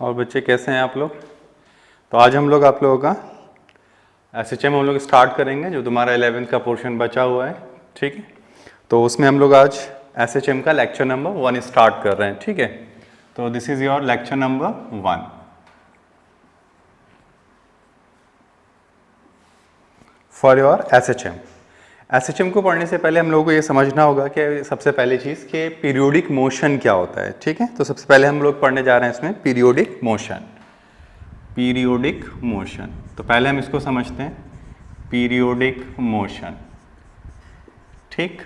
और बच्चे कैसे हैं आप लोग। तो आज हम लोग आप लोगों का SHM हम लोग स्टार्ट करेंगे, जो तुम्हारा 11th का पोर्शन बचा हुआ है। ठीक है, तो उसमें हम लोग आज SHM का लेक्चर नंबर 1 स्टार्ट कर रहे हैं। ठीक है, तो this is your lecture number 1 for your SHM। SHM को पढ़ने से पहले हम लोगों को ये समझना होगा कि सबसे पहली चीज़ कि पीरियोडिक मोशन क्या होता है। ठीक है, तो सबसे पहले हम लोग पढ़ने जा रहे हैं इसमें पीरियोडिक मोशन। पीरियोडिक मोशन, तो पहले हम इसको समझते हैं, पीरियोडिक मोशन। ठीक,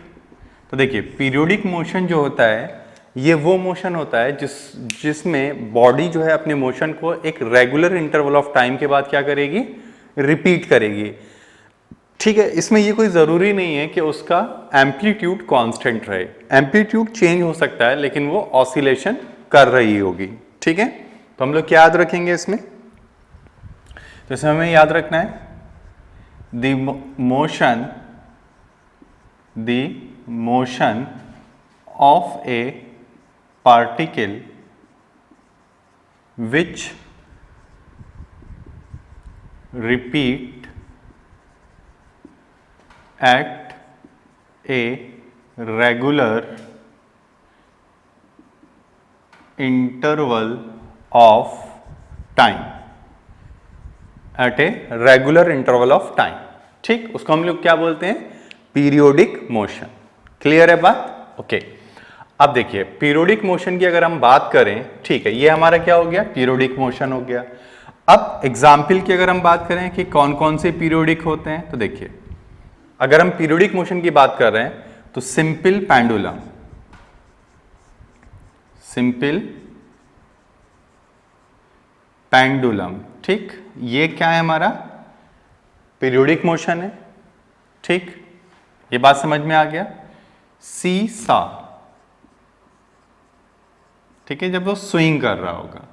तो देखिए पीरियोडिक मोशन जो होता है ये वो मोशन होता है जिसमें बॉडी जो है अपने मोशन को एक रेगुलर इंटरवल ऑफ टाइम के बाद क्या करेगी, रिपीट करेगी। ठीक है, इसमें ये कोई ज़रूरी नहीं है कि उसका एम्पलीट्यूड कांस्टेंट रहे, एम्पलीट्यूड चेंज हो सकता है लेकिन वो ऑसिलेशन कर रही होगी। ठीक है, तो हम लोग क्या याद रखेंगे इसमें, तो इसमें हमें याद रखना है the motion of A particle which repeat at a regular interval of time, at a regular interval of time। ठीक, उसको हम लोग क्या बोलते हैं, पीरियोडिक मोशन। क्लियर है बात? ओके, अब देखिए पीरियोडिक मोशन की अगर हम बात करें, ठीक है, ये हमारा क्या हो गया, पीरियोडिक मोशन हो गया। अब एग्जाम्पल की अगर हम बात करें कि कौन कौन से पीरियोडिक होते हैं, तो देखिए अगर हम पीरियोडिक मोशन की बात कर रहे हैं तो सिंपल पेंडुलम, सिंपल पेंडुलम, ठीक, ये क्या है हमारा, पीरियोडिक मोशन है। ठीक, ये बात समझ में आ गया। सी सा, ठीक है, जब वो स्विंग कर रहा होगा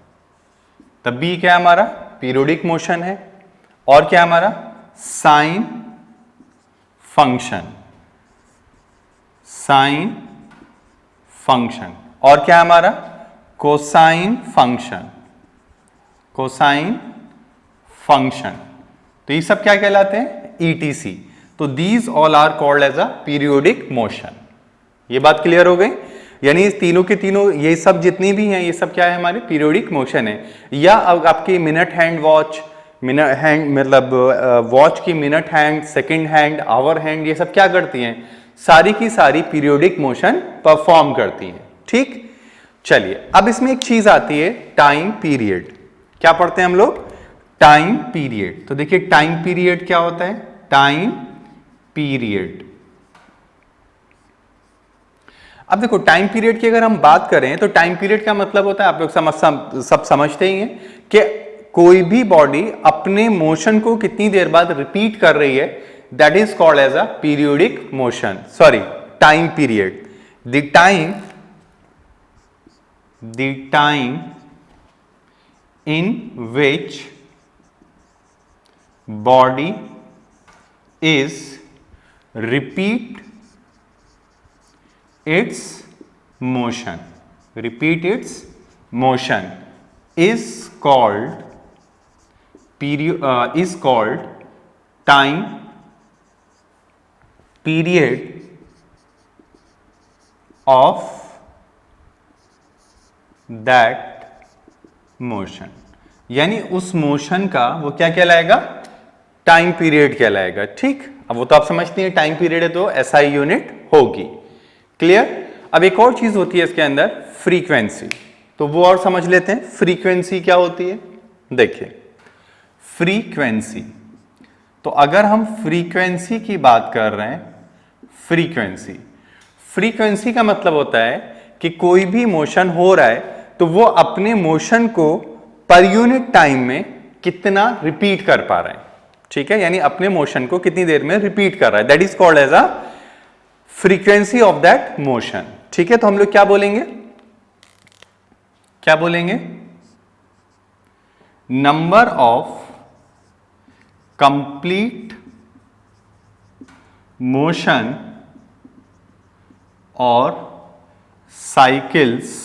तब भी क्या हमारा पीरियोडिक मोशन है। और क्या हमारा साइन फंक्शन, साइन फंक्शन, और क्या हमारा कोसाइन फंक्शन, कोसाइन फंक्शन, तो ये सब क्या कहलाते हैं, ETC। तो these all are called as a periodic motion. ये बात क्लियर हो गई, यानी इस तीनों के तीनों ये सब जितनी भी हैं ये सब क्या है, हमारे पीरियोडिक मोशन है। या अब आपकी minute hand watch, minute hand मतलब वॉच की minute hand, second hand, hour hand, ये सब क्या करती हैं, सारी की सारी पीरियोडिक मोशन परफॉर्म करती हैं। ठीक, चलिए अब इसमें एक चीज आती है टाइम पीरियड। क्या पढ़ते हैं हम लोग, टाइम पीरियड। तो देखिए टाइम पीरियड क्या होता है, टाइम पीरियड। अब देखो टाइम पीरियड की अगर हम बात करें तो टाइम पीरियड का मतलब होता है, आप लोग सब समझते ही हैं कि कोई भी बॉडी अपने मोशन को कितनी देर बाद रिपीट कर रही है, that is called as a periodic motion, sorry time period. The time in which body is repeat its motion, repeat its motion is called time period of that motion। यानी उस motion का वो क्या कहलाएगा, time period कहलाएगा। ठीक, अब वो तो आप समझते हैं टाइम पीरियड है तो SI यूनिट होगी। क्लियर। अब एक और चीज होती है इसके अंदर, फ्रीक्वेंसी, तो वो और समझ लेते हैं। फ्रीक्वेंसी क्या होती है, देखिए फ्रीक्वेंसी, तो अगर हम फ्रीक्वेंसी की बात कर रहे हैं, फ्रीक्वेंसी का मतलब होता है कि कोई भी मोशन हो रहा है तो वो अपने मोशन को पर यूनिट टाइम में कितना रिपीट कर पा रहा है। ठीक है, यानी अपने मोशन को कितनी देर में रिपीट कर रहा है, that is called as a frequency of that motion. ठीक है, तो हम लोग क्या बोलेंगे, क्या बोलेंगे, नंबर ऑफ कंप्लीट मोशन और साइकिल्स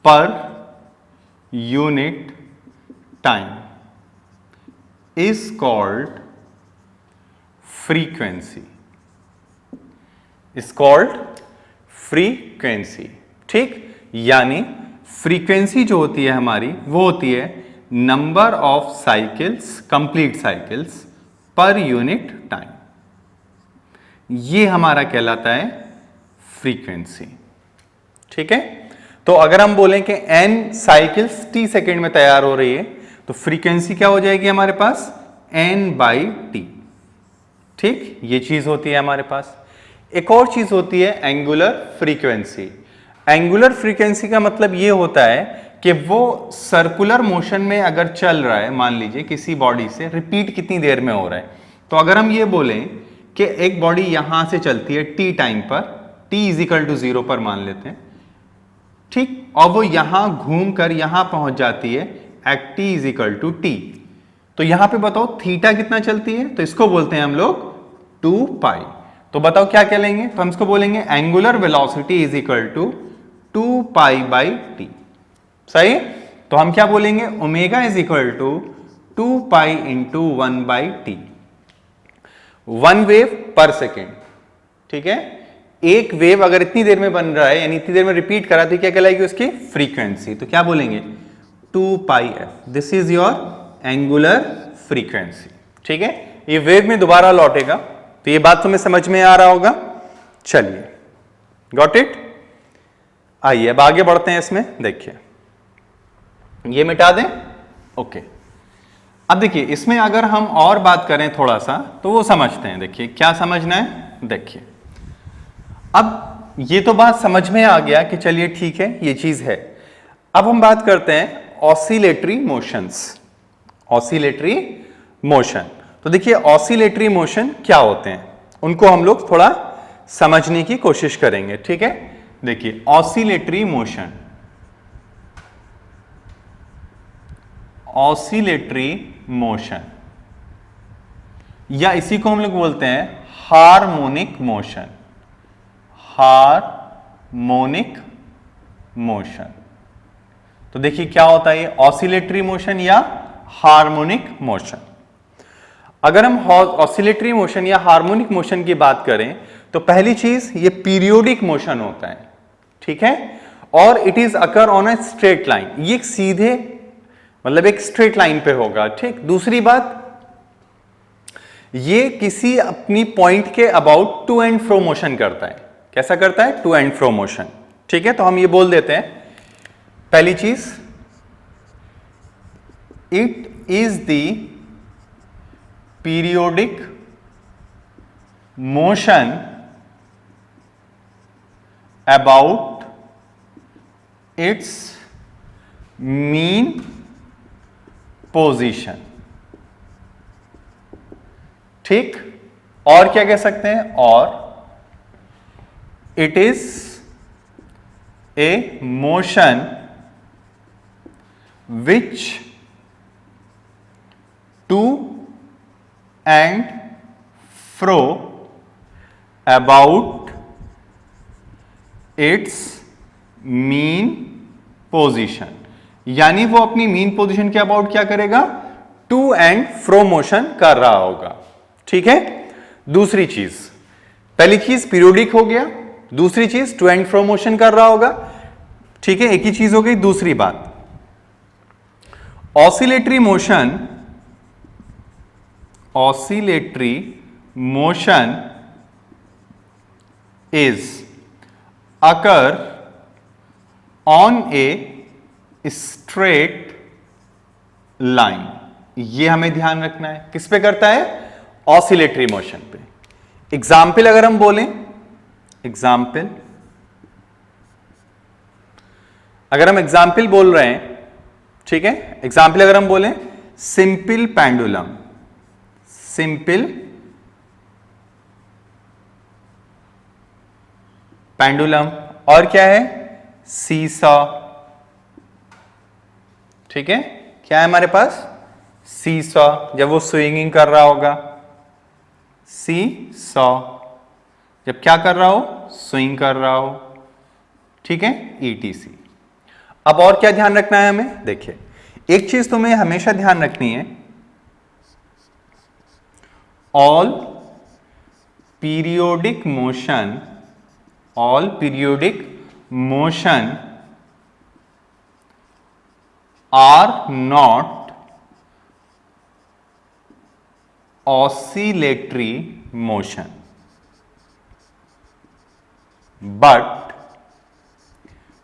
पर unit time is called frequency, is called frequency। ठीक, यानी फ्रीक्वेंसी जो होती है हमारी वो होती है number of cycles, complete cycles per unit time, ये हमारा कहलाता है फ्रीक्वेंसी। ठीक है, तो अगर हम बोलें कि n साइकिल्स t सेकेंड में तैयार हो रही है तो फ्रीक्वेंसी क्या हो जाएगी हमारे पास n/t। ठीक, ये चीज होती है हमारे पास। एक और चीज होती है एंगुलर फ्रीक्वेंसी। एंगुलर फ्रीक्वेंसी का मतलब ये होता है कि वो सर्कुलर मोशन में अगर चल रहा है, मान लीजिए किसी बॉडी से रिपीट कितनी देर में हो रहा है, तो अगर हम ये बोलें कि एक बॉडी यहां से चलती है t टाइम पर, t = 0 पर मान लेते हैं, ठीक, और वो यहां घूमकर यहां पहुंच जाती है एट t = t, तो यहां पे बताओ थीटा कितना चलती है, तो इसको बोलते हैं हम लोग 2π। तो बताओ क्या कह लेंगे, तो हम इसको बोलेंगे एंगुलर वेलोसिटी = 2π/t। सही, तो हम क्या बोलेंगे ओमेगा = 2π × 1/t, 1 वेव पर सेकेंड। ठीक है, एक वेव अगर इतनी देर में बन रहा है यानी इतनी देर में रिपीट करा तो क्या कहलाएगी उसकी फ्रीक्वेंसी, तो क्या बोलेंगे 2πf। This is your angular frequency. ठीक है, ये वेव में दोबारा लौटेगा, तो ये बात तुम्हें समझ में आ रहा होगा। चलिए, गॉट इट। आइए अब आगे बढ़ते हैं इसमें। देखिए, ये मिटा दें, ओके। अब देखिए इसमें अगर हम और बात करें थोड़ा सा तो वो समझते हैं। देखिए क्या समझना है, देखिए अब ये तो बात समझ में आ गया कि चलिए ठीक है ये चीज है। अब हम बात करते हैं ऑसिलेटरी मोशंस। ऑसिलेटरी मोशन, तो देखिए ऑसिलेटरी मोशन क्या होते हैं उनको हम लोग थोड़ा समझने की कोशिश करेंगे। ठीक है, देखिए ऑसिलेटरी मोशन, ऑसिलेटरी मोशन या इसी को हम लोग बोलते हैं हार्मोनिक मोशन, हार्मोनिक मोशन। तो देखिए क्या होता है ये ऑसिलेटरी मोशन या हार्मोनिक मोशन। अगर हम ऑसिलेटरी मोशन या हार्मोनिक मोशन की बात करें तो पहली चीज ये पीरियोडिक मोशन होता है। ठीक है, और it is occur on a straight line, ये सीधे मतलब एक स्ट्रेट लाइन पे होगा। ठीक, दूसरी बात ये किसी अपनी पॉइंट के about to and fro motion करता है। कैसा करता है, टू एंड फ्रो मोशन। ठीक है, तो हम ये बोल देते हैं पहली चीज it is the periodic motion about its mean position. ठीक, और क्या कह सकते हैं, और it is a motion which to and fro about its mean position, यानी वो अपनी मीन पोजीशन के अबाउट क्या करेगा, टू एंड फ्रो मोशन कर रहा होगा। ठीक है, दूसरी चीज, पहली चीज पीरियोडिक हो गया, दूसरी चीज टू एंड फ्रो मोशन कर रहा होगा। ठीक है, एक ही चीज हो गई। दूसरी बात oscillatory motion, oscillatory motion is occur on a straight line. ये हमें ध्यान रखना है, किस पे करता है, ऑसिलेटरी मोशन पे। एग्जाम्पल अगर हम बोलें, एग्जाम्पल अगर हम एग्जाम्पल बोल रहे हैं, ठीक है, एग्जाम्पल अगर हम बोलें सिंपल पेंडुलम, सिंपल पेंडुलम, और क्या है, सीसॉ। ठीक है, क्या है हमारे पास, सीसॉ, जब वो स्विंगिंग कर रहा होगा, सीसॉ, जब क्या कर रहा हो, स्विंग कर रहा हो। ठीक है, ईटीसी। अब और क्या ध्यान रखना है हमें, देखिए एक चीज तुम्हें हमेशा ध्यान रखनी है, all periodic motion are not oscillatory motion but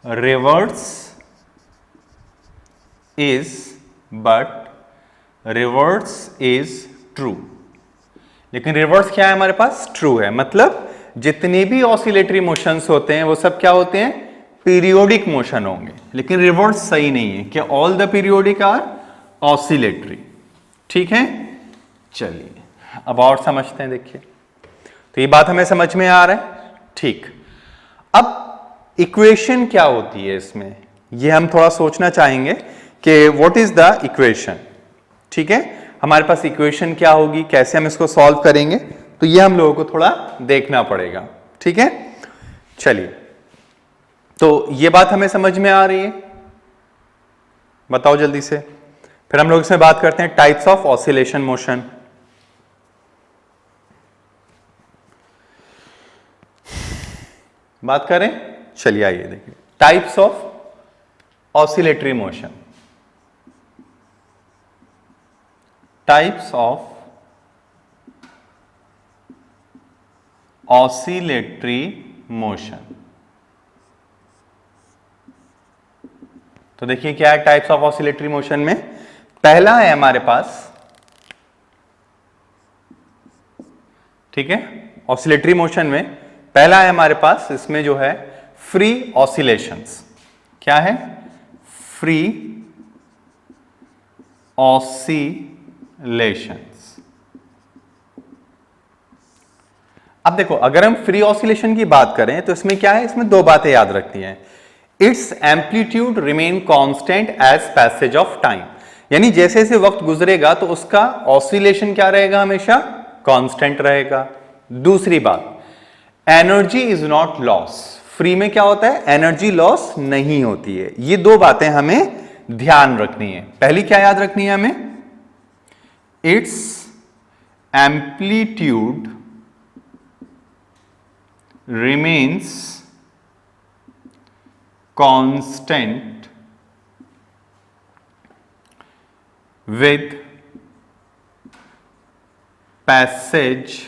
reverse is true. लेकिन रिवर्स क्या है हमारे पास, ट्रू है। मतलब जितने भी ऑसिलेटरी मोशंस होते हैं वो सब क्या होते हैं, पीरियोडिक मोशन होंगे। लेकिन रिवर्स सही नहीं है कि all the periodic are oscillatory. ठीक है, चलिए अब और समझते हैं। देखिए तो ये बात हमें समझ में आ रहा है, ठीक। अब इक्वेशन क्या होती है इसमें, ये हम थोड़ा सोचना चाहेंगे कि व्हाट इज द इक्वेशन। ठीक है, हमारे पास इक्वेशन क्या होगी, कैसे हम इसको सॉल्व करेंगे, तो ये हम लोगों को थोड़ा देखना पड़ेगा। ठीक है, चलिए तो ये बात हमें समझ में आ रही है, बताओ जल्दी से। फिर हम लोग इसमें बात करते हैं टाइप्स ऑफ ऑसिलेशन मोशन। बात करें, चलिए आइए देखिए types of oscillatory motion. Types of oscillatory motion. तो देखिए क्या है टाइप्स ऑफ ऑसिलेटरी मोशन में, पहला है हमारे पास, ठीक है, ऑसिलेटरी मोशन में पहला है हमारे पास, इसमें जो है फ्री ऑसिलेशंस। क्या है, फ्री ऑसिलेशंस। अब देखो अगर हम फ्री ऑसिलेशन की बात करें तो इसमें क्या है, इसमें दो बातें याद रखनी है। Its amplitude remain constant as passage of time, यानी जैसे जैसे वक्त गुजरेगा तो उसका ऑसिलेशन क्या रहेगा, हमेशा कांस्टेंट रहेगा। दूसरी बात, energy is not loss, free में क्या होता है, एनर्जी लॉस नहीं होती है। ये दो बातें हमें ध्यान रखनी है। पहली क्या याद रखनी है हमें, it's amplitude remains constant with passage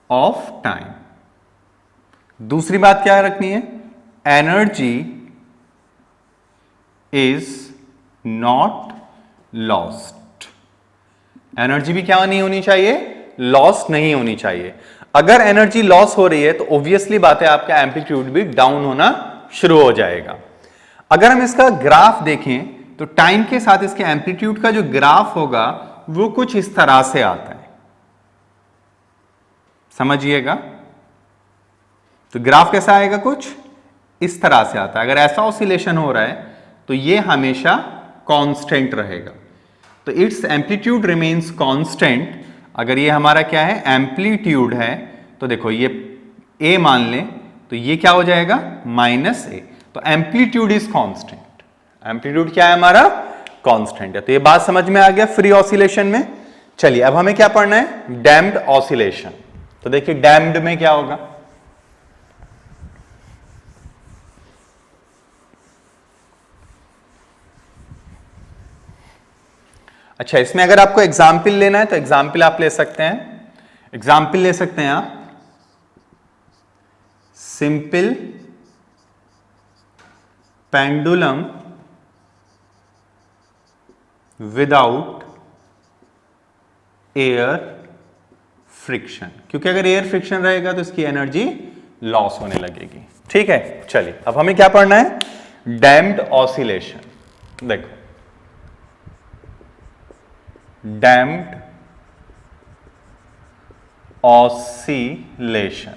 of time. दूसरी बात क्या रखनी है, energy is not lost, energy भी क्या नहीं होनी चाहिए, लॉस नहीं होनी चाहिए। अगर एनर्जी लॉस हो रही है तो ऑब्वियसली बात है आपका एम्पलीट्यूड भी डाउन होना शुरू हो जाएगा। अगर हम इसका ग्राफ देखें तो टाइम के साथ इसके एम्पलीट्यूड का जो ग्राफ होगा वो कुछ इस तरह से आता है, समझिएगा। तो ग्राफ कैसा आएगा, कुछ इस तरह से आता है। अगर ऐसा ऑसिलेशन हो रहा है तो ये हमेशा कांस्टेंट रहेगा। तो इट्स एम्पलीट्यूड रिमेन्स कांस्टेंट, अगर ये हमारा क्या है, एम्पलीट्यूड है, तो देखो ये a मान लें तो ये क्या हो जाएगा, -a। तो एम्पलीट्यूड इज कांस्टेंट, एम्पलीट्यूड क्या है हमारा, कांस्टेंट है। तो ये बात समझ में आ गया फ्री ऑसिलेशन में। चलिए अब हमें क्या पढ़ना है, डैम्प्ड ऑसिलेशन। तो देखिए डैम्प्ड में क्या होगा, अच्छा इसमें अगर आपको एग्जाम्पल लेना है तो एग्जाम्पल आप ले सकते हैं, एग्जाम्पल ले सकते हैं आप, simple pendulum without air friction, क्योंकि अगर एयर फ्रिक्शन रहेगा तो इसकी एनर्जी लॉस होने लगेगी। ठीक है, चलिए अब हमें क्या पढ़ना है, डैम्प्ड ऑसिलेशन। देखो डैम्प्ड ऑसिलेशन,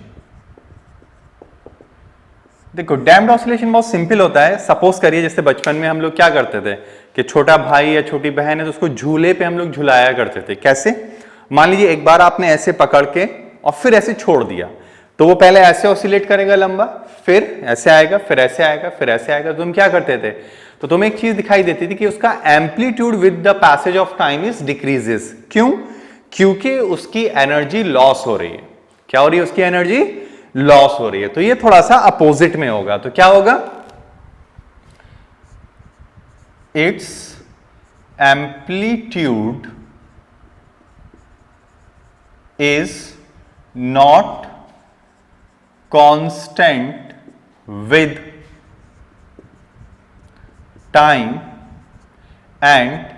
देखो डैम्प्ड ऑसिलेशन बहुत सिंपल होता है। सपोज करिए जैसे बचपन में हम लोग क्या करते थे कि छोटा भाई या छोटी बहन है तो उसको झूले पे हम लोग झुलाया करते थे। कैसे, मान लीजिए एक बार आपने ऐसे पकड़ के और फिर ऐसे छोड़ दिया, तो वो पहले ऐसे ऑसिलेट करेगा लंबा, फिर ऐसे आएगा, फिर ऐसे आएगा, फिर ऐसे आएगा। तो तुम क्या करते थे, तो तुम्हें एक चीज दिखाई देती थी कि उसका amplitude with the passage of time is decreases. क्यों? क्योंकि उसकी एनर्जी लॉस हो रही है। क्या हो रही है? उसकी एनर्जी लॉस हो रही है। तो ये थोड़ा सा अपोजिट में होगा। तो क्या होगा? It's amplitude is not constant with time and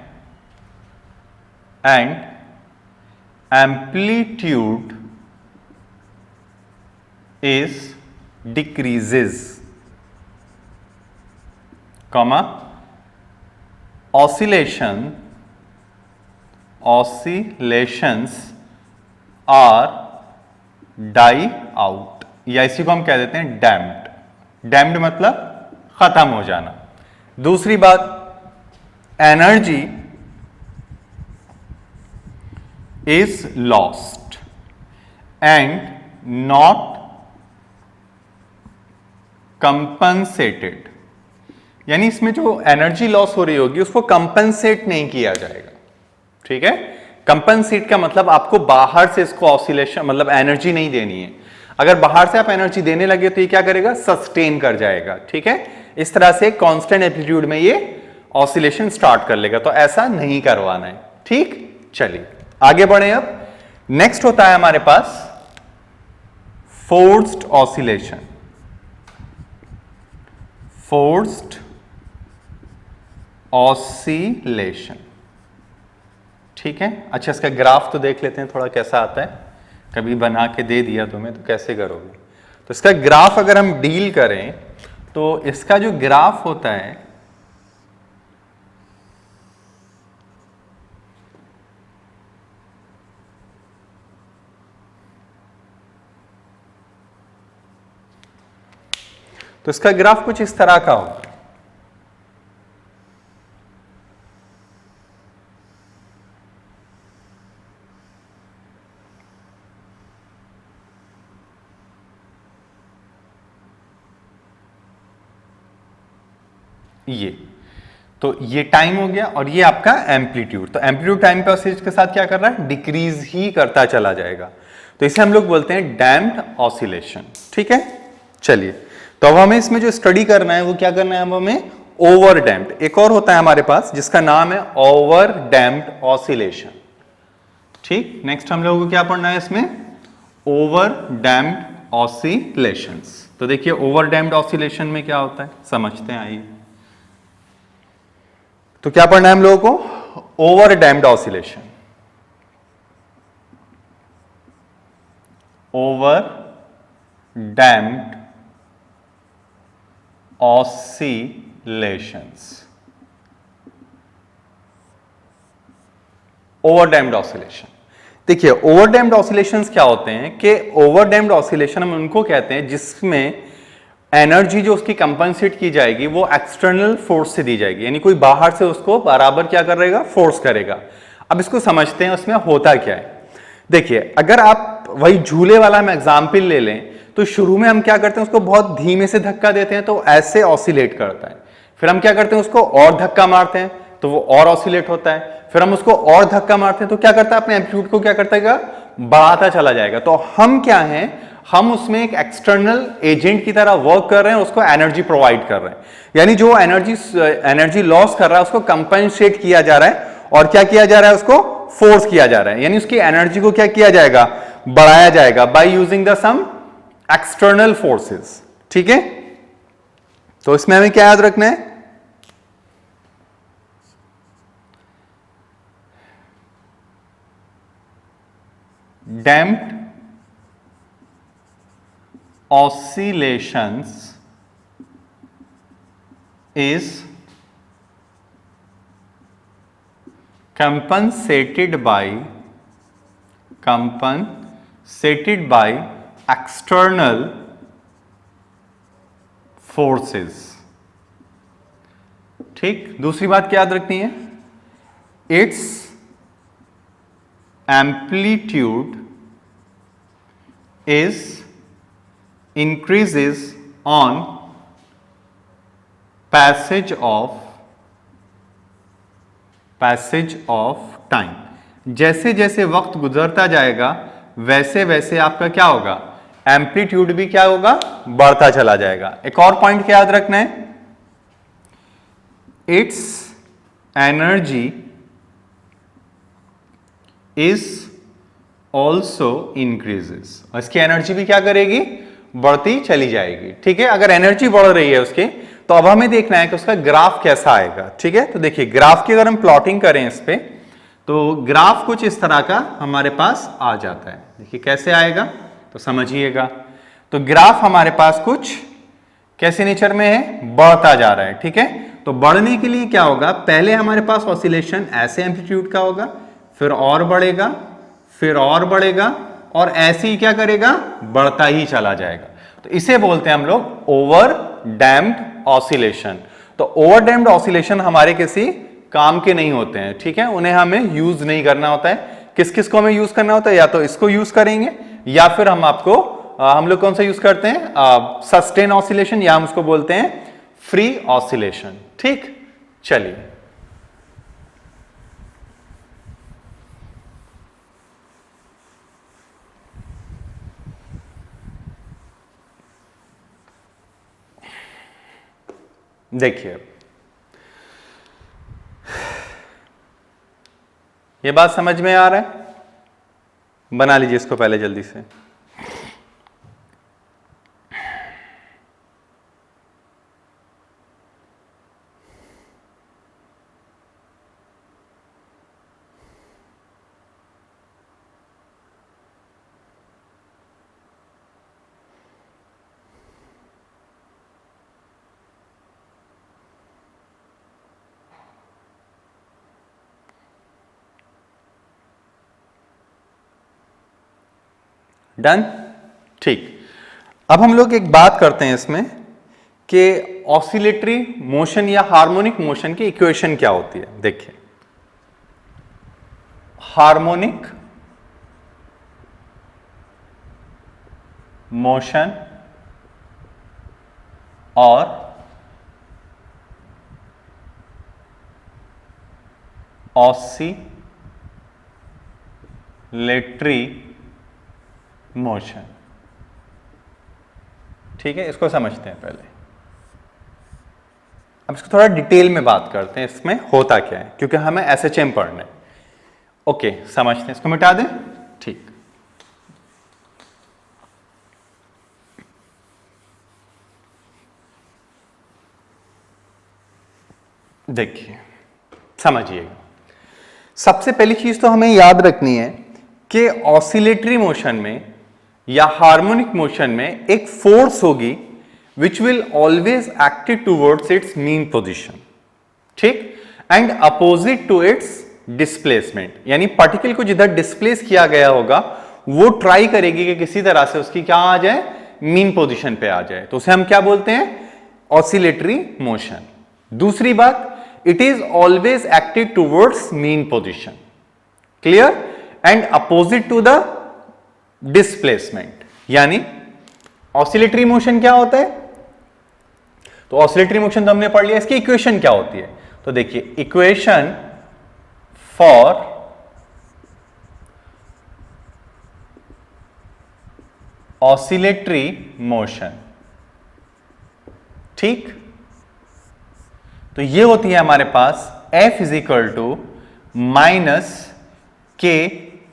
amplitude is decreases, comma oscillations are die out, या इसी को हम कह देते हैं डैम्प्ड। डैम्प्ड मतलब खत्म हो जाना। दूसरी बात, energy is lost and not compensated, यानी इसमें जो एनर्जी लॉस हो रही होगी उसको कंपनसेट नहीं किया जाएगा। ठीक है? कंपनसेट का मतलब आपको बाहर से इसको ऑसिलेशन मतलब एनर्जी नहीं देनी है। अगर बाहर से आप एनर्जी देने लगे तो ये क्या करेगा? सस्टेन कर जाएगा। ठीक है? इस तरह से कांस्टेंट एम्पलीट्यूड में ये ऑसिलेशन स्टार्ट कर लेगा। तो ऐसा नहीं करवाना है। ठीक, चलिए आगे बढ़े। अब नेक्स्ट होता है हमारे पास फोर्स्ड ऑसिलेशन। फोर्स्ड ऑसिलेशन, ठीक है? अच्छा, इसका ग्राफ तो देख लेते हैं थोड़ा कैसा आता है। कभी बना के दे दिया तुम्हें तो कैसे करोगे? तो इसका ग्राफ अगर हम डील करें तो इसका जो ग्राफ होता है तो इसका ग्राफ कुछ इस तरह का होगा। ये तो ये टाइम हो गया और ये आपका एम्पलीट्यूड। तो एम्पलीट्यूड टाइम पे ऑसिलेशन के साथ क्या कर रहा है? डिक्रीज ही करता चला जाएगा। तो इसे हम लोग बोलते हैं डैम्प्ड ऑसिलेशन। ठीक है, चलिए तो अब हमें इसमें जो स्टडी करना है वो क्या करना है? अब हमें ओवर डैम्प्ड, एक और होता है हमारे पास जिसका नाम है ओवर डैम्प्ड ऑसिलेशन। ठीक, नेक्स्ट हम लोगों को क्या पढ़ना है इसमें? Over damped oscillations. तो देखिए ओवर डैम्प्ड ऑसिलेशन में क्या होता है समझते हैं, आइए। तो क्या पढ़ना है हम लोगों को? Over damped oscillation. Over damped oscillations. Over damped oscillation, देखिए ओवर डैम्प्ड ऑसिलेशंस क्या होते हैं कि ओवर डैम्प्ड ऑसिलेशन हम उनको कहते हैं जिसमें एनर्जी जो उसकी कंपनसेट की जाएगी वो एक्सटर्नल फोर्स से दी जाएगी, यानी कोई बाहर से उसको बराबर क्या कर रहेगा? फोर्स करेगा। अब इसको समझते हैं उसमें होता क्या है। देखिए अगर आप वही झूले वाला हम एग्जाम्पल ले लें तो शुरू में हम क्या करते हैं? उसको बहुत धीमे से धक्का देते हैं तो ऐसे ऑसिलेट करता है। फिर हम क्या करते हैं? उसको और धक्का मारते हैं तो वो और ऑसिलेट होता है। फिर हम उसको और धक्का मारते हैं तो क्या करता है? अपने एम्पलीट्यूड को क्या करता है? बढ़ाता चला जाएगा। तो हम क्या हैं? हम उसमें एक एक्सटर्नल एजेंट की तरह वर्क कर रहे हैं, उसको एनर्जी प्रोवाइड कर रहे हैं। यानी जो एनर्जी लॉस कर रहा है उसको कंपनसेट किया जा रहा है और क्या किया जा रहा है? उसको फोर्स किया जा रहा है, यानी उसकी एनर्जी को क्या किया जाएगा? बढ़ाया जाएगा by using the some external forces. ठीक है, तो इसमें हमें क्या याद रखना है? Damped oscillations is compensated by external forces। ठीक, दूसरी बात क्या याद रखनी है? its amplitude is increases on passage of time। जैसे जैसे वक्त गुजरता जाएगा वैसे वैसे आपका क्या होगा, एम्पलीट्यूड भी क्या होगा, बढ़ता चला जाएगा। एक और पॉइंट क्या याद रखना है, it's energy is also increases, इसकी एनर्जी भी क्या करेगी, बढ़ती चली जाएगी। ठीक है, अगर एनर्जी बढ़ रही है उसकी तो अब हमें देखना है कि उसका ग्राफ कैसा आएगा। ठीक है, तो देखिए ग्राफ की अगर हम प्लॉटिंग करें इस पे, तो ग्राफ कुछ इस तरह का हमारे पास आ जाता है। देखिए कैसे आएगा तो समझिएगा। तो ग्राफ हमारे पास कुछ कैसे नेचर में है, बढ़ता जा रहा है। ठीक है, तो बढ़ने के लिए क्या होगा, पहले हमारे पास ऑसिलेशन ऐसे एम्पलीट्यूड का होगा, फिर और बढ़ेगा, फिर और बढ़ेगा, और ऐसे ही क्या करेगा, बढ़ता ही चला जाएगा। तो इसे बोलते हैं हम लोग ओवर डैम्प्ड ऑसिलेशन। तो ओवर डैम्प्ड ऑसिलेशन हमारे किसी काम के नहीं होते हैं। ठीक है, उन्हें हमें यूज नहीं करना होता है। किस किस को हमें यूज करना होता है, या तो इसको यूज करेंगे, या फिर हम लोग कौन सा यूज करते हैं, सस्टेन ऑसिलेशन, या हम उसको बोलते हैं फ्री ऑसिलेशन। ठीक, चलिए देखिए, ये बात समझ में आ रहा है, बना लीजिए इसको पहले जल्दी से। डन, ठीक। अब हम लोग एक बात करते हैं इसमें कि ऑसिलेटरी मोशन या हार्मोनिक मोशन की इक्वेशन क्या होती है। देखिए, हार्मोनिक मोशन और ऑसिलेटरी मोशन, ठीक है, इसको समझते हैं पहले। अब इसको थोड़ा डिटेल में बात करते हैं, इसमें होता क्या है, क्योंकि हमें एसएचएम पढ़ना है। ओके, समझते हैं, इसको मिटा दें। ठीक, देखिए समझिएगा, सबसे पहली चीज तो हमें याद रखनी है कि ऑसिलेटरी मोशन में या हार्मोनिक मोशन में एक फोर्स होगी which will always acted towards its mean position. ठीक, and opposite to its displacement, यानी पार्टिकल को जिधर डिस्प्लेस किया गया होगा वो ट्राई करेगी कि किसी तरह से उसकी क्या आ जाए, मीन पोजीशन पे आ जाए। तो उसे हम क्या बोलते हैं, ऑसिलेटरी मोशन। दूसरी बात, it is always acted towards mean position, clear, and opposite to the displacement. यानी ऑसिलेटरी मोशन क्या होता है, तो ऑसिलेटरी मोशन तो हमने पढ़ लिया, इसकी इक्वेशन क्या होती है। तो देखिए, इक्वेशन फॉर ऑसिलेटरी मोशन, ठीक, तो ये होती है हमारे पास F is equal to minus k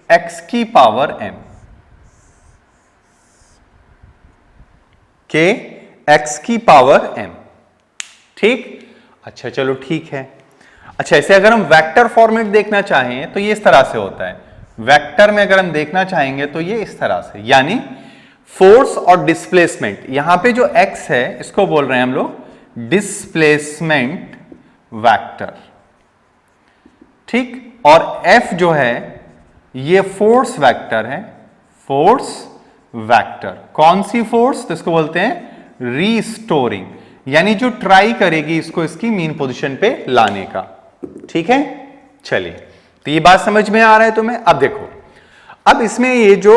x की पावर m, के एक्स की पावर m। ठीक, अच्छा चलो ठीक है। अच्छा, इसे अगर हम वेक्टर फॉर्मेट देखना चाहें तो ये इस तरह से होता है। वेक्टर में अगर हम देखना चाहेंगे तो ये इस तरह से, यानी फोर्स और डिस्प्लेसमेंट, यहां पे जो x है इसको बोल रहे हैं हम लोग डिस्प्लेसमेंट वेक्टर, ठीक, और f जो है ये फोर्स वेक्टर है, फोर्स वेक्टर। कौन सी फोर्स, तो इसको बोलते हैं रीस्टोरिंग, यानी जो ट्राई करेगी इसको इसकी मीन पोजीशन पे लाने का। ठीक है, चलिए, तो ये बात समझ में आ रहा है तुम्हें। अब देखो, अब इसमें ये जो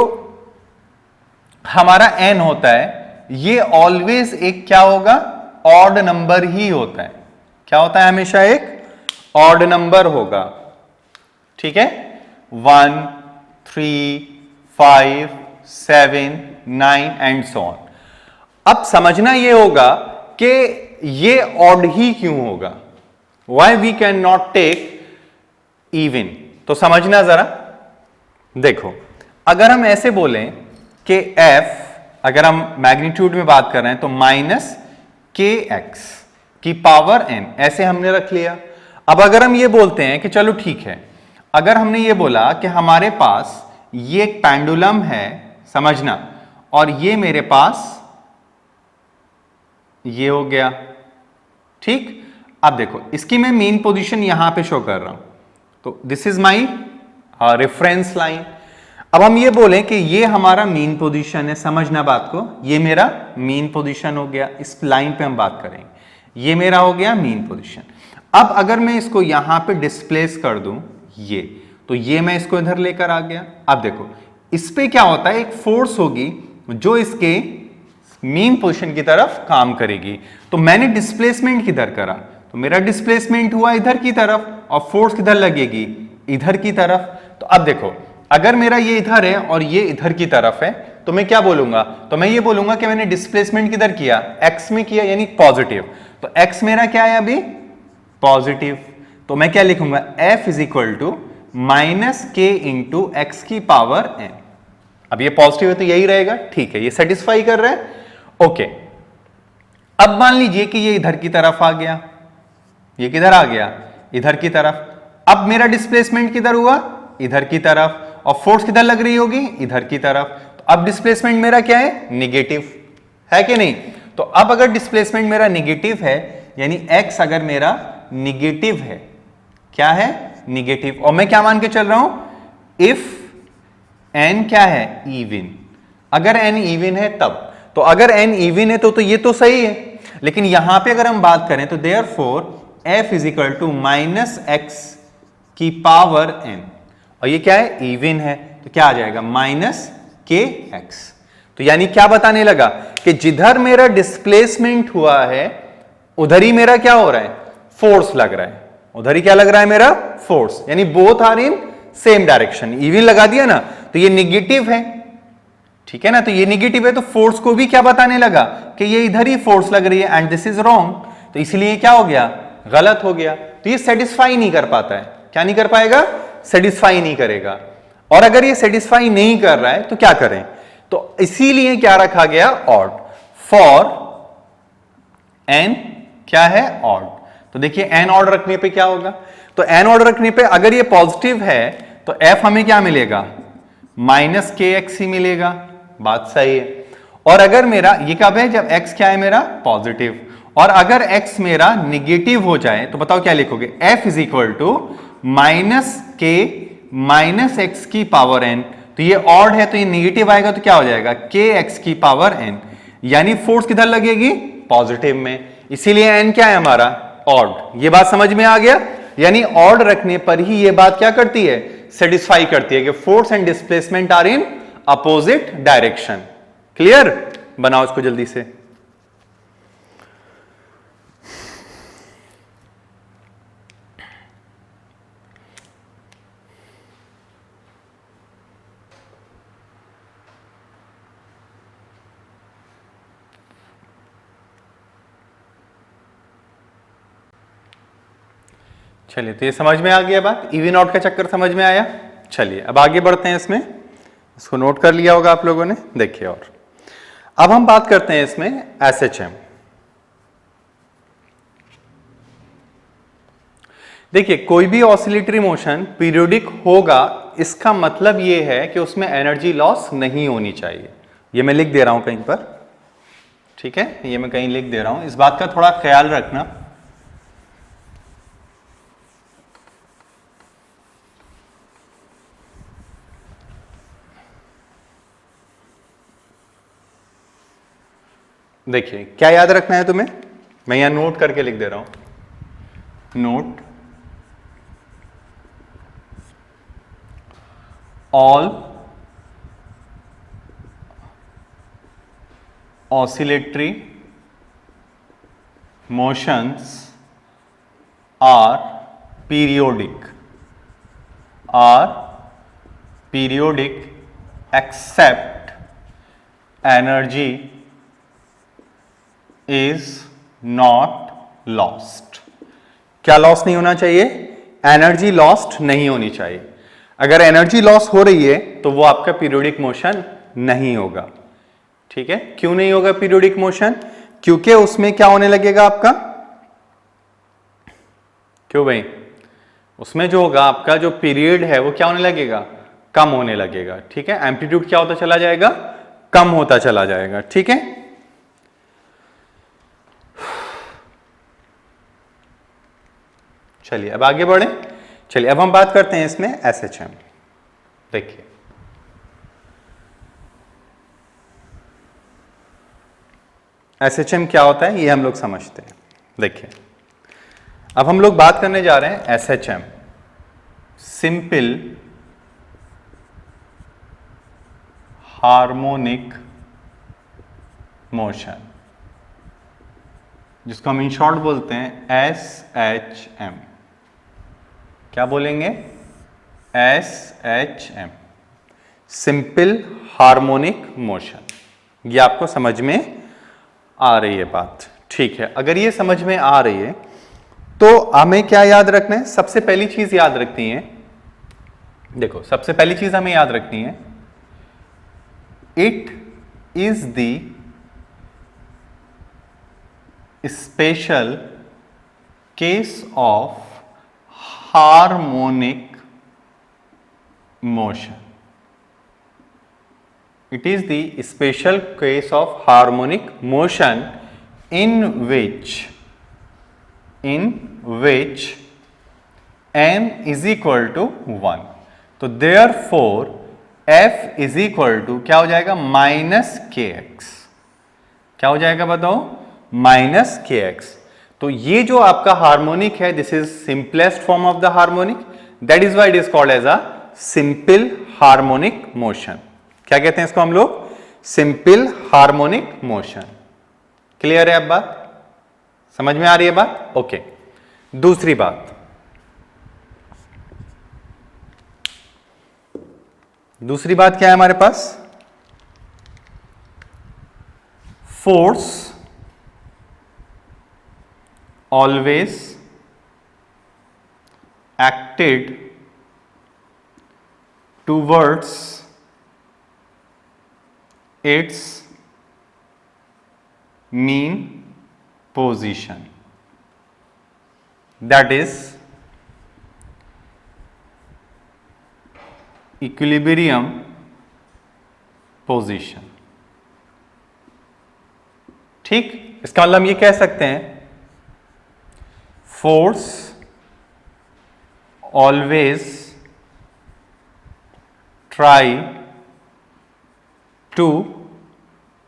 हमारा n होता है ये ऑलवेज एक क्या होगा, ऑड नंबर ही होता है। क्या होता है, हमेशा एक ऑड नंबर होगा। ठीक है, 1, 3, 5, 7, 9 एंड सो ऑन। अब समझना ये होगा कि ये ऑड ही क्यों होगा, why we can not take even. तो समझना जरा, देखो अगर हम ऐसे बोलें कि f, अगर हम मैग्नीट्यूड में बात कर रहे हैं तो -kx की पावर n, ऐसे हमने रख लिया। अब अगर हम ये बोलते हैं कि चलो ठीक है, अगर हमने ये बोला कि हमारे पास ये एक पेंडुलम है, समझना, और ये मेरे पास ये हो गया। ठीक, अब देखो इसकी मैं मेन पोजीशन यहां पे शो कर रहा हूं, तो this is my reference line. अब हम ये बोलें कि ये हमारा मीन पोजीशन है, समझना बात को, ये मेरा मीन पोजीशन हो गया। इस लाइन पे हम बात करेंगे, ये मेरा हो गया मीन पोजीशन। अब अगर मैं इसको यहां पे डिस्प्लेस कर दूं ये, तो ये मैं इसको इधर लेकर आ गया। अब देखो इस पे क्या होता है, एक फोर्स होगी जो इसके मीन पोजीशन की तरफ काम करेगी। तो मैंने डिस्प्लेसमेंट किधर करा, तो मेरा डिस्प्लेसमेंट हुआ इधर की तरफ, और फोर्स किधर लगेगी, इधर की तरफ। तो अब देखो अगर मेरा ये इधर है और ये इधर की तरफ है, तो मैं क्या बोलूंगा, तो मैं ये बोलूंगा कि मैंने डिस्प्लेसमेंट किधर किया, एक्स में किया, यानी पॉजिटिव। तो एक्स मेरा क्या है अभी, पॉजिटिव। तो मैं क्या लिखूंगा, F is equal to -k into x की पावर n। अब ये पॉजिटिव है तो यही रहेगा, ठीक है, ये सेटिस्फाई कर रहा है। ओके, अब मान लीजिए कि ये इधर की तरफ आ गया, ये किधर आ गया, इधर की तरफ। अब मेरा डिस्प्लेसमेंट किधर हुआ, इधर की तरफ, और फोर्स किधर लग रही होगी, इधर की तरफ। तो अब डिस्प्लेसमेंट मेरा क्या है, निगेटिव है कि नहीं। तो अब अगर डिस्प्लेसमेंट मेरा निगेटिव है, यानी x अगर मेरा निगेटिव है, क्या है, निगेटिव, और मैं क्या मान के चल रहा हूं, इफ n क्या है, इवन। अगर n इवन है तब, तो अगर n इवन है तो ये तो सही है। लेकिन यहां पे अगर हम बात करें तो therefore f is equal to -x की पावर n, और ये क्या है, इवन है, तो क्या आ जाएगा, -kx। तो यानी क्या बताने लगा कि जिधर मेरा डिस्प्लेसमेंट हुआ है उधर ही मेरा क्या हो रहा है, फोर्स लग रहा है। उधर ही क्या लग रहा है, मेरा फोर्स, यानी both are in same direction. Even लगा दिया ना, तो ये निगेटिव है, ठीक है ना, तो ये निगेटिव है, तो फोर्स को भी क्या बताने लगा कि ये इधर ही फोर्स लग रही है, एंड दिस इज रॉन्ग। तो इसलिए क्या हो गया, गलत हो गया। तो ये सेटिस्फाई नहीं कर पाता है, क्या नहीं कर पाएगा, सेटिस्फाई नहीं करेगा। और अगर ये सेटिस्फाई नहीं कर रहा है तो क्या करें, तो इसीलिए क्या रखा गया, ऑड। फॉर n क्या है, ऑड। तो देखिए n ऑड रखने पे क्या होगा, तो n ऑड रखने पे अगर ये पॉजिटिव है तो f हमें क्या मिलेगा, -kx ही मिलेगा, बात सही है। और अगर मेरा ये कब है, जब x क्या है मेरा, पॉजिटिव। और अगर x मेरा निगेटिव हो जाए तो बताओ क्या लिखोगे, f is equal to -k -x की पावर n। तो ये ऑड है तो ये निगेटिव आएगा तो क्या हो जाएगा, kx की पावर n, यानी फोर्स किधर लगेगी, पॉजिटिव में, इसीलिए n क्या है हमारा, ऑड। ये बात समझ में आ गया, यानी ऑड रखने पर ही ये बात क्या करती है, सेटिस्फाई करती है कि force and displacement are in opposite direction. Clear, बनाओ इसको जल्दी से। चलिए, तो ये समझ में आ गया बात, इवन आउट का चक्कर समझ में आया। चलिए अब आगे बढ़ते हैं इसमें, इसको नोट कर लिया होगा आप लोगों ने, देखिए। और अब हम बात करते हैं इसमें SHM। देखिए कोई भी ऑसिलेटरी मोशन पीरियोडिक होगा, इसका मतलब ये है कि उसमें एनर्जी लॉस नहीं होनी चाहिए। ये मैं लिख दे रहा हूं कहीं पर, ठीक है, ये मैं कहीं लिख दे रहा हूं, इस बात का थोड़ा ख्याल रखना। देखिए क्या याद रखना है तुम्हें, मैं यहां नोट करके लिख दे रहा हूं, note all oscillatory motions are periodic except energy is not lost. क्या लॉस नहीं होना चाहिए? एनर्जी लॉस्ट नहीं होनी चाहिए. अगर एनर्जी लॉस हो रही है तो वो आपका पीरियोडिक मोशन नहीं होगा. ठीक है, क्यों नहीं होगा पीरियोडिक मोशन? क्योंकि उसमें क्या होने लगेगा आपका, क्यों भाई? उसमें जो होगा आपका जो पीरियड है वो क्या होने लगेगा? कम होने लगेगा. ठीक है, एम्पलीट्यूड क्या होता चला जाएगा? कम होता चला जाएगा. ठीक है, चलिए अब आगे बढ़े. चलिए अब हम बात करते हैं इसमें एसएचएम. देखिए एसएचएम क्या होता है ये हम लोग समझते हैं. देखिए अब हम लोग बात करने जा रहे हैं एसएचएम, सिंपल हार्मोनिक मोशन, जिसको हम इन शॉर्ट बोलते हैं एसएचएम. क्या बोलेंगे? SHM, simple harmonic motion. ये आपको समझ में आ रही है बात? ठीक है, अगर ये समझ में आ रही है तो हमें क्या याद रखना है? सबसे पहली चीज याद रखनी है, देखो सबसे पहली चीज हमें याद रखनी है, it is the special case of harmonic motion. It is the special case of harmonic motion in which n is equal to 1. तो therefore f is equal to क्या हो जाएगा? Minus kx. क्या हो जाएगा बताओ? Minus kx. तो ये जो आपका हार्मोनिक है, this is simplest form of the harmonic, that is why it is called as a simple harmonic motion. क्या कहते हैं इसको हम लोग? Simple harmonic motion. क्लियर है अब बात? समझ में आ रही है बात? ओके. दूसरी बात, दूसरी बात क्या है हमारे पास? Force always acted towards its mean position, that is equilibrium position. ठीक, इसका मतलब हम ये कह सकते हैं force always try to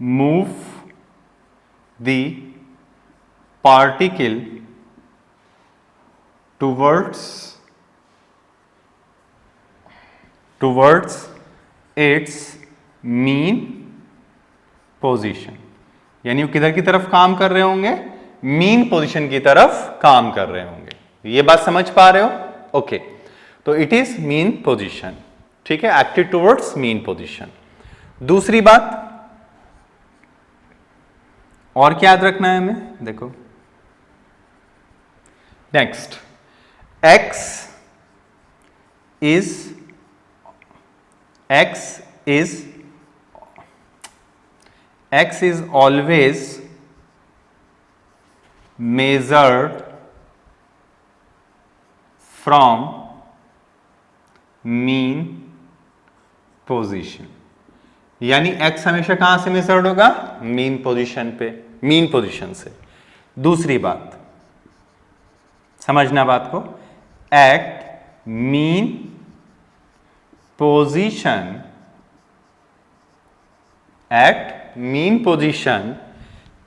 move the particle towards its mean position. यानी वो किधर की तरफ काम कर रहे होंगे? मीन पोजीशन की तरफ काम कर रहे होंगे. ये बात समझ पा रहे हो? ओके. तो इट इज मीन पोजीशन. ठीक है, एक्टेड टुवर्ड्स मीन पोजीशन. दूसरी बात और क्या याद रखना है हमें? देखो next, x is always measured from mean position. यानी x हमेशा कहां से मेजर्ड होगा? मीन पोजीशन पे, मीन पोजीशन से. दूसरी बात समझना बात को, at mean position, at mean position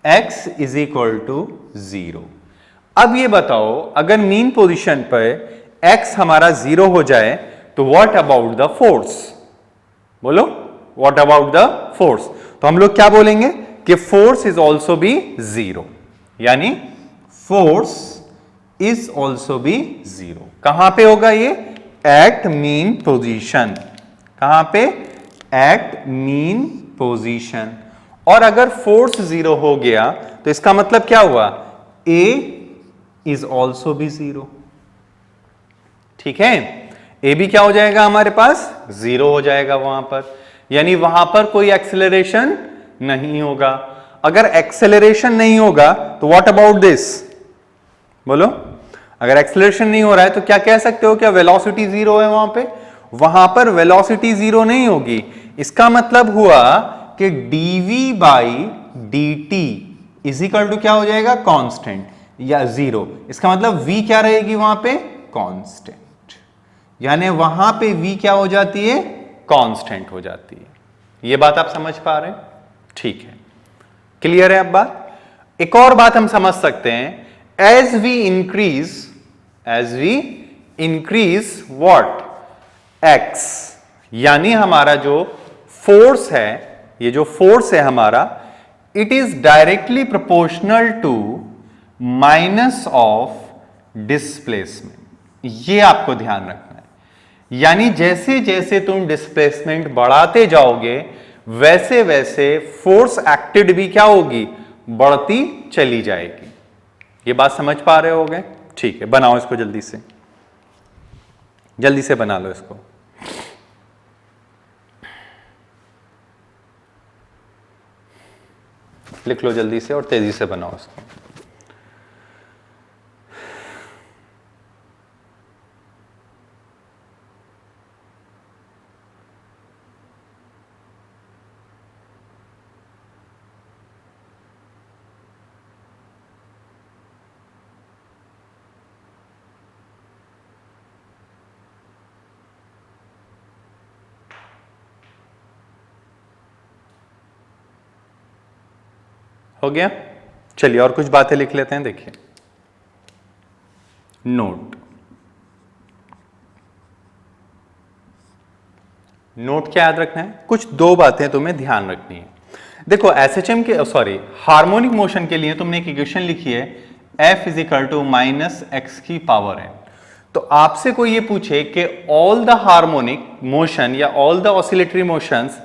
x is equal to 0. अब ये बताओ, अगर मीन पोजीशन पर x हमारा 0 हो जाए तो व्हाट अबाउट द फोर्स? बोलो, व्हाट अबाउट द फोर्स? तो हम लोग क्या बोलेंगे कि force is also be zero, यानी force is also be zero. कहां पे होगा ये? At mean position. कहां पे? At mean position. और अगर फोर्स जीरो हो गया तो इसका मतलब क्या हुआ? ए इज ऑल्सो बी जीरो। ठीक है, ए भी क्या हो जाएगा हमारे पास? जीरो हो जाएगा वहां पर, यानी वहां पर कोई एक्सेलरेशन नहीं होगा। अगर एक्सेलरेशन नहीं होगा तो व्हाट अबाउट दिस? बोलो, अगर एक्सेलरेशन नहीं हो रहा है तो क्या कह सकते हो? क्या वेलोसिटी जीरो है वहां पे? वहां पर वेलोसिटी जीरो नहीं होगी। इसका मतलब हुआ कि dv by d t is equal to क्या हो जाएगा? कांस्टेंट या जीरो। इसका मतलब v क्या रहेगी वहां पे? कांस्टेंट। यानी वहां पे v क्या हो जाती है? कांस्टेंट हो जाती है। यह बात आप समझ पा रहे हैं? ठीक है, क्लियर है अब बात? एक और बात हम समझ सकते हैं, as we increase what? X, यानी हमारा जो फोर्स है, ये जो फोर्स है हमारा, it is directly proportional to minus of displacement. ये आपको ध्यान रखना है। यानी जैसे जैसे तुम डिस्प्लेसमेंट बढ़ाते जाओगे वैसे वैसे फोर्स एक्टेड भी क्या होगी? बढ़ती चली जाएगी। ये बात समझ पा रहे होगे? ठीक है, बनाओ इसको जल्दी से, जल्दी से बना लो इसको। लिख लो जल्दी से और तेजी से बनाओ इसको। हो गया? चलिए और कुछ बातें लिख लेते हैं। देखिए, नोट क्या याद रखना है? कुछ दो बातें तुम्हें ध्यान रखनी है। देखो, एसएचएम के हार्मोनिक मोशन के लिए तुमने एक इक्वेशन लिखी है, F is equal to minus X की पावर n। तो आपसे कोई ये पूछे कि ऑल द हार्मोनिक मोशन या all the oscillatory motions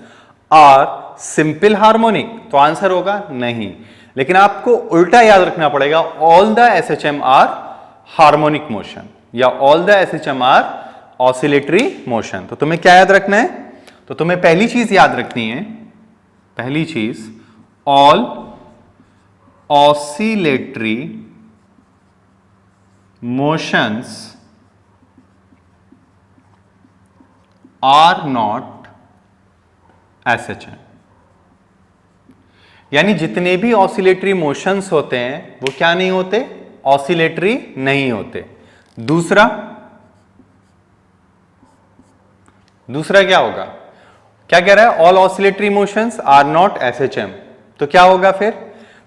are simple harmonic, तो आंसर होगा नहीं। लेकिन आपको उल्टा याद रखना पड़ेगा, all the SHM are harmonic motion या all the SHM are oscillatory motion. तो तुम्हें क्या याद रखना है? तो तुम्हें पहली चीज याद रखनी है, पहली चीज, all oscillatory motions are not SHM. यानी जितने भी ऑसिलेटरी मोशंस होते हैं वो क्या नहीं होते? ऑसिलेटरी नहीं होते। दूसरा क्या होगा? क्या कह रहा है? All oscillatory motions are not SHM. तो क्या होगा फिर?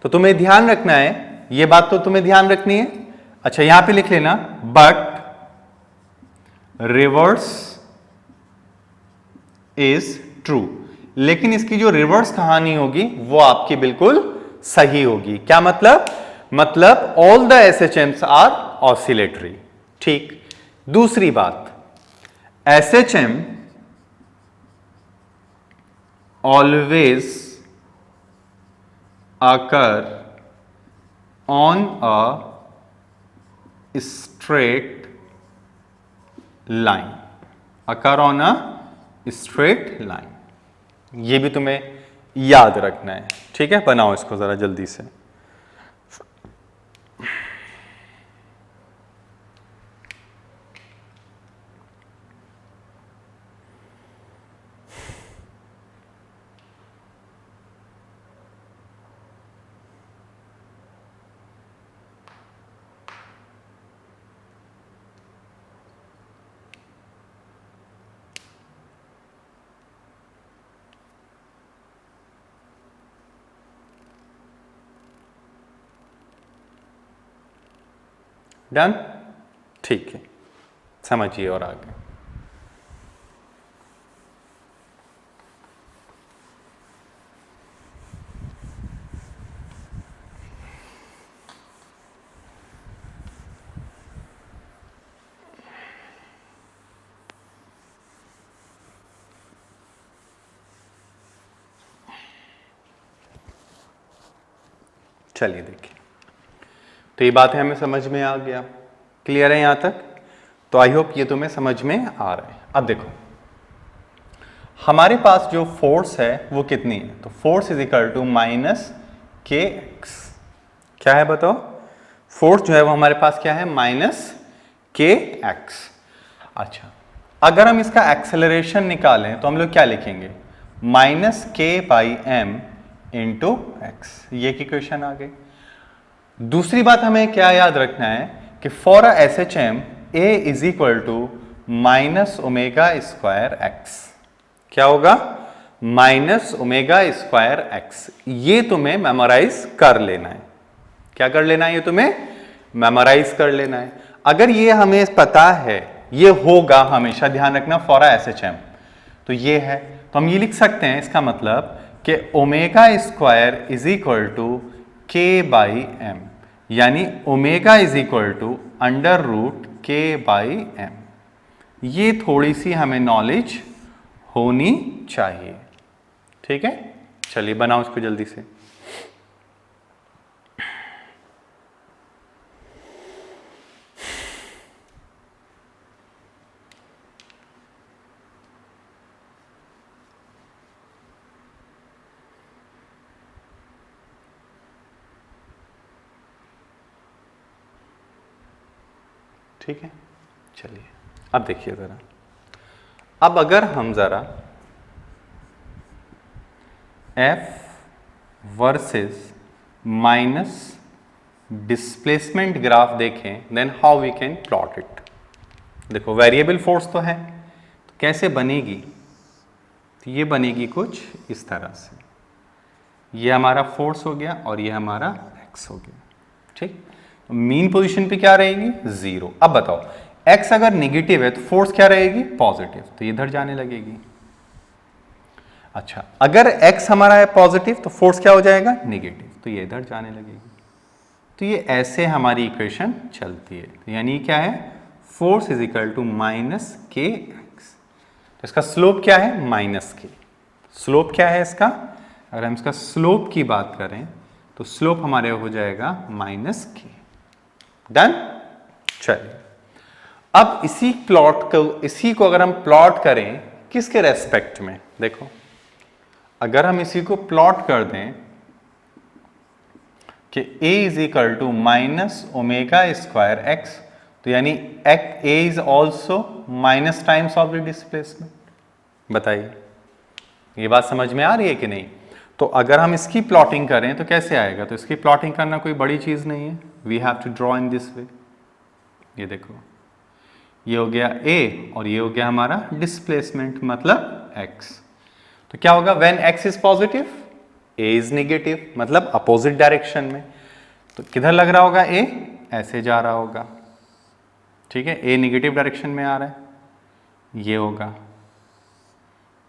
तो तुम्हें ध्यान रखना है, ये बात तो तुम्हें ध्यान रखनी है। अच्छा, यहां पे लिख लेना, बट रिवर्स इज ट्रू। लेकिन इसकी जो रिवर्स कहानी होगी वो आपकी बिल्कुल सही होगी। क्या मतलब? मतलब ऑल द एसएचएम्स आर ऑसिलेटरी। ठीक। दूसरी बात, SHM always occur on a straight line, occur on a straight line। ये भी तुम्हें याद रखना है। ठीक है, बनाओ इसको जरा जल्दी से। डन? ठीक है, समझिए और आगे। चलिए देखिए, तो ये बातें हमें समझ में आ गया, क्लियर है यहाँ तक? तो आई होप ये तुम्हें समझ में आ रहा है। अब देखो हमारे पास जो फोर्स है वो कितनी है, तो force is equal to minus k x. क्या है बताओ? फोर्स जो है वो हमारे पास क्या है, माइनस के एक्स। अच्छा, अगर हम इसका एक्सेलरेशन निकालें तो हम लोग क्या लिखेंगे, माइनस के बाई एम इंटू एक्स। ये की क्वेश्चन आ गई। दूसरी बात हमें क्या याद रखना है कि for a S H M a is equal to minus omega square x. क्या होगा, माइनस ओमेगा स्क्वायर एक्स। ये तुम्हें मेमोराइज कर लेना है। क्या कर लेना है, ये तुम्हें मेमोराइज कर लेना है। अगर ये हमें पता है, ये होगा, हमेशा ध्यान रखना फॉर एस एच एम, तो ये है, तो हम ये लिख सकते हैं इसका मतलब कि omega square is equal to k by m, यानी omega is equal to under root k by m. ये थोड़ी सी हमें नॉलेज होनी चाहिए, ठीक है? चलिए बनाओ इसको जल्दी से। ठीक है, चलिए अब देखिए जरा, अब अगर हम जरा F versus minus displacement graph देखें, then how we can plot it. देखो वेरिएबल फोर्स तो है, तो कैसे बनेगी, तो ये बनेगी कुछ इस तरह से, ये हमारा फोर्स हो गया और ये हमारा एक्स हो गया, ठीक। मीन पोजीशन पे क्या रहेगी, जीरो। अब बताओ एक्स अगर नेगेटिव है तो फोर्स क्या रहेगी, पॉजिटिव, तो ये इधर जाने लगेगी। अच्छा, अगर एक्स हमारा है पॉजिटिव तो फोर्स क्या हो जाएगा, नेगेटिव, तो ये इधर जाने लगेगी। तो ये ऐसे हमारी इक्वेशन चलती है। तो यानी क्या है, force is equal to minus k x. तो इसका स्लोप क्या है, माइनस के। स्लोप क्या है इसका, अगर हम इसका स्लोप की बात करें तो स्लोप हमारे हो जाएगा माइनस के। डन। चलिए अब इसी को अगर हम प्लॉट करें किसके रेस्पेक्ट में, देखो अगर हम इसी को प्लॉट कर दें कि a is equal to minus omega square x, तो यानी a is also minus times of the displacement. बताइए ये बात समझ में आ रही है कि नहीं? तो अगर हम इसकी प्लॉटिंग करें तो कैसे आएगा, तो इसकी प्लॉटिंग करना कोई बड़ी चीज नहीं है, we have to draw in this way. ये देखो ये हो गया a और ये हो गया हमारा डिस्प्लेसमेंट मतलब x। तो क्या होगा, when x is positive a is negative, मतलब अपोजिट डायरेक्शन में। तो किधर लग रहा होगा a, ऐसे जा रहा होगा, ठीक है, a नेगेटिव डायरेक्शन में आ रहा है, ये होगा,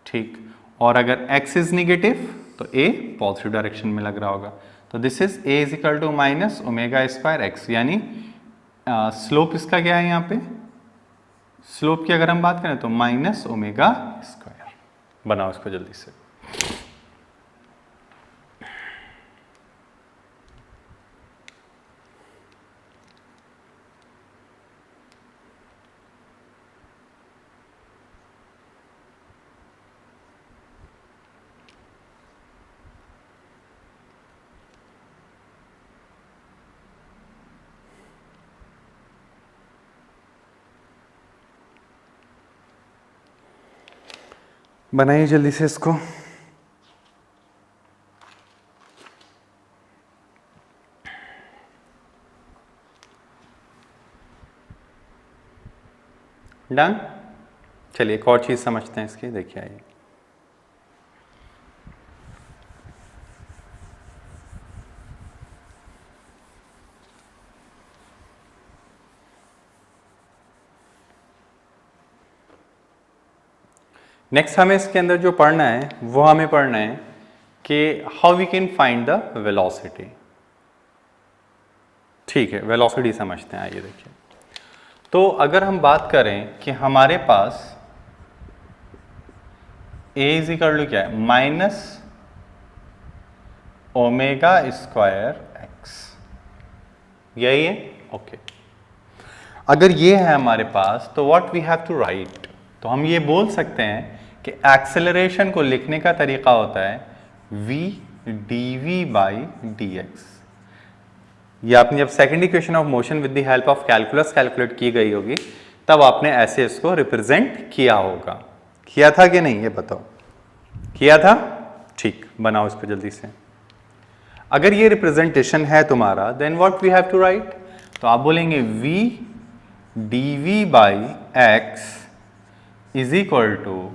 ठीक। और अगर x इज नेगेटिव तो a पॉजिटिव डायरेक्शन में लग रहा होगा। तो this is a is equal to minus omega square x, यानी स्लोप इसका क्या है यहाँ पे, स्लोप की अगर हम बात करें तो माइनस ओमेगा स्क्वायर। बनाओ इसको जल्दी से। बनाइए जल्दी से इसको। डन। चलिए एक और चीज समझते हैं इसकी, देखिए आइए। नेक्स्ट हमें इसके अंदर जो पढ़ना है वो हमें पढ़ना है कि how we can find the velocity. ठीक है, वेलोसिटी समझते हैं, आइए देखिए। तो अगर हम बात करें कि हमारे पास a इज इक्वल टू क्या है, minus omega square x. X, यही है। ओके, अगर ये है हमारे पास तो what we have to write, तो हम ये बोल सकते हैं कि एक्सेलरेशन को लिखने का तरीका होता है v dv बाई dx। ये आपने जब second equation of motion with the help of calculus calculate की गई होगी तब आपने ऐसे इसको रिप्रेजेंट किया होगा। किया था कि नहीं ये बताओ? किया था? ठीक, बनाओ इसको जल्दी से। अगर ये रिप्रेजेंटेशन है तुम्हारा then what we have to write, तो आप बोलेंगे v dv by x is equal to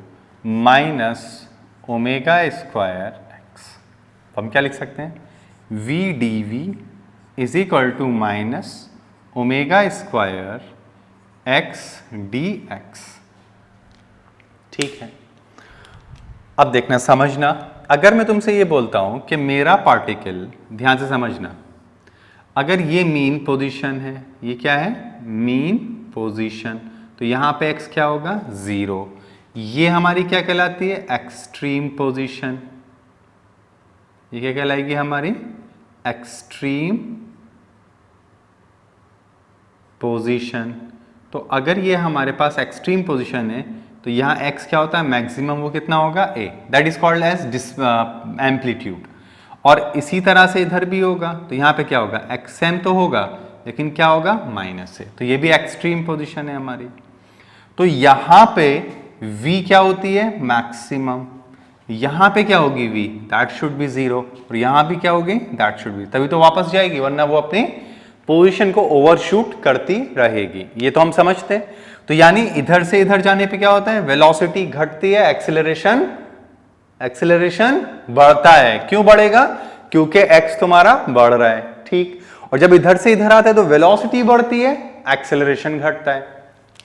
minus omega square x. तो हम क्या लिख सकते हैं? v dv is equal to minus omega square x d x. ठीक है, अब देखना समझना, अगर मैं तुमसे ये बोलता हूं कि मेरा पार्टिकल, ध्यान से समझना, अगर ये मीन पोजीशन है, ये क्या है? मीन पोजीशन, तो यहां पे x क्या होगा? 0। ये हमारी क्या कहलाती है? Extreme position. ये क्या कहलाएगी? हमारी एक्सट्रीम पोजीशन। तो अगर ये हमारे पास एक्सट्रीम पोजीशन है तो यहाँ x क्या होता है? मैक्सिमम, वो कितना होगा? a, that is called as amplitude. और इसी तरह से इधर भी होगा, तो यहाँ पे क्या होगा? xm तो होगा लेकिन क्या होगा? माइनस है, तो ये भी एक्सट्रीम पोजीशन है हमारी। तो यहाँ पे v क्या होती है? मैक्सिमम। यहाँ पे क्या होगी? v, दैट शुड बी 0, और यहाँ भी क्या होगी? दैट शुड बी, तभी तो वापस जाएगी, वरना वो अपनी पोजीशन को ओवरशूट करती रहेगी। ये तो हम समझते हैं। तो यानी इधर से इधर जाने पे क्या होता है? वेलोसिटी घटती है, एक्सेलरेशन बढ़ता है। क्यों बढ़ेगा? क्योंकि x तुम्हारा बढ़ रहा है। ठीक, और जब इधर से इधर आता है तो वेलोसिटी बढ़ती है, एक्सेलरेशन घटता है।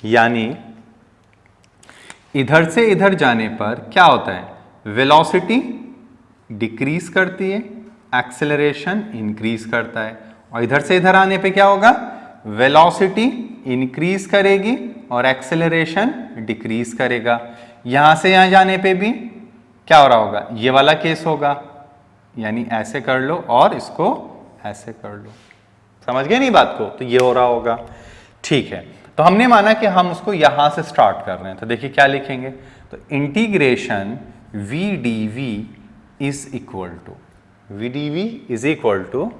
यानी इधर से इधर जाने पर क्या होता है? वेलोसिटी डिक्रीज करती है, एक्सेलरेशन इंक्रीज करता है। और इधर से इधर आने पे क्या होगा? वेलोसिटी इंक्रीज करेगी और एक्सेलरेशन डिक्रीज करेगा। यहां से यहां जाने पे भी क्या हो रहा होगा? ये वाला केस होगा, यानी ऐसे कर लो और इसको ऐसे कर लो। समझ गए नहीं बात को? तो ये हो रहा होगा। ठीक है, तो हमने माना कि हम उसको यहां से स्टार्ट कर रहे हैं, तो देखिए क्या लिखेंगे? तो integration v dv is equal to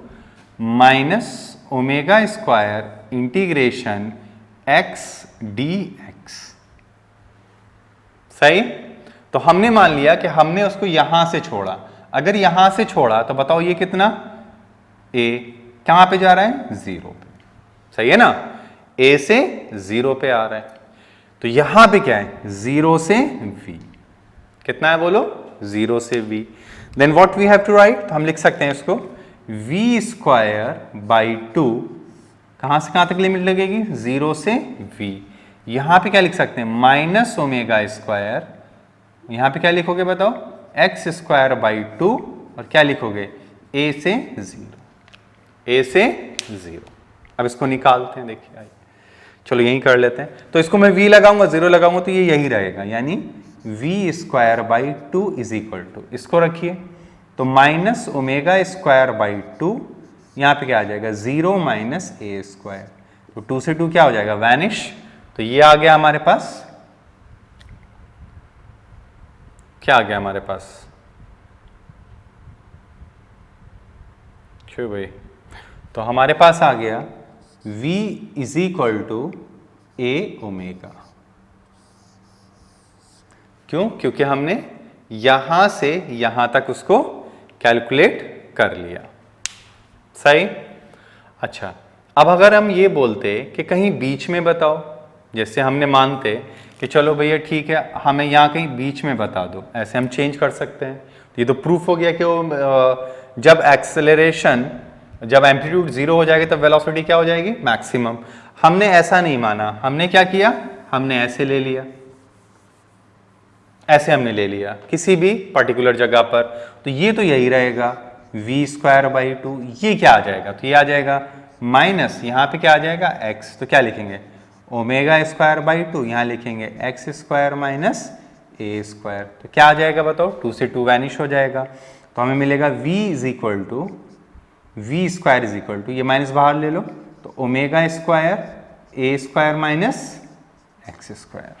minus omega square integration x dx। सही? तो हमने मान लिया कि हमने उसको यहां से छोड़ा। अगर यहां से छोड़ा तो बताओ ये कितना? a कहां पे जा रहा है? 0 पे। सही है ना? a से 0 पे आ रहा है, तो यहां पे क्या है? 0 से v। कितना है बोलो? 0 से v। Then what we have to write, तो हम लिख सकते हैं इसको v स्क्वायर बाई 2। कहां से कहां तक लिमिट लगेगी? 0 से v। यहां पे क्या लिख सकते हैं? माइनस ओमेगा स्क्वायर, यहां पे क्या लिखोगे बताओ? एक्स स्क्वायर बाई 2, और क्या लिखोगे? a से 0। अब इसको निकालते हैं, देखिए आइए, चलो यही कर लेते हैं। तो इसको मैं v लगाऊंगा, 0 लगाऊंगा तो ये यही रहेगा, यानी v square by 2 is equal to, इसको रखिए तो माइनस ओमेगा स्क्वायर बाई 2, यहाँ पे क्या आ जाएगा? 0 माइनस a स्क्वायर, तो 2 से 2 क्या हो जाएगा? वैनिश। तो ये आ गया हमारे पास, क्या आ गया हमारे पास? क्यों भाई? तो हमारे पास आ गया v is equal to a omega. क्यों? क्योंकि हमने यहां से यहां तक उसको कैलकुलेट कर लिया। सही? अच्छा, अब अगर हम ये बोलते कि कहीं बीच में बताओ, जैसे हमने मानते कि चलो भैया ठीक है, हमें यहाँ कहीं बीच में बता दो, ऐसे हम चेंज कर सकते हैं। तो ये तो प्रूफ हो गया कि वो जब एक्सेलरेशन, जब एम्पलीट्यूड 0 हो जाएगी तब वेलोसिटी क्या हो जाएगी? मैक्सिमम। हमने ऐसा नहीं माना, हमने क्या किया? हमने ऐसे ले लिया, ऐसे हमने ले लिया किसी भी पर्टिकुलर जगह पर, तो ये तो यही रहेगा v स्क्वायर बाई 2। ये क्या आ जाएगा? तो ये आ जाएगा माइनस, यहाँ पे क्या आ जाएगा? x, तो क्या लिखेंगे? ओमेगा स्क्वायर बाई 2, यहाँ लिखेंगे x square minus a square. तो क्या आ जाएगा बताओ? 2 से 2 वैनिश हो जाएगा, तो हमें मिलेगा v is equal to v square is equal to, ये माइनस बाहर ले लो तो omega square a square minus x square,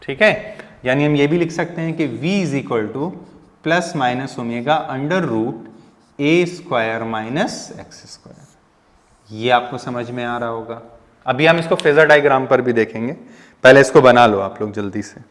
ठीक है। यानी हम ये भी लिख सकते हैं कि v is equal to plus minus omega under root A square minus x square. ये आपको समझ में आ रहा होगा। अभी हम इसको फेजर डायग्राम पर भी देखेंगे, पहले इसको बना लो आप लोग जल्दी से।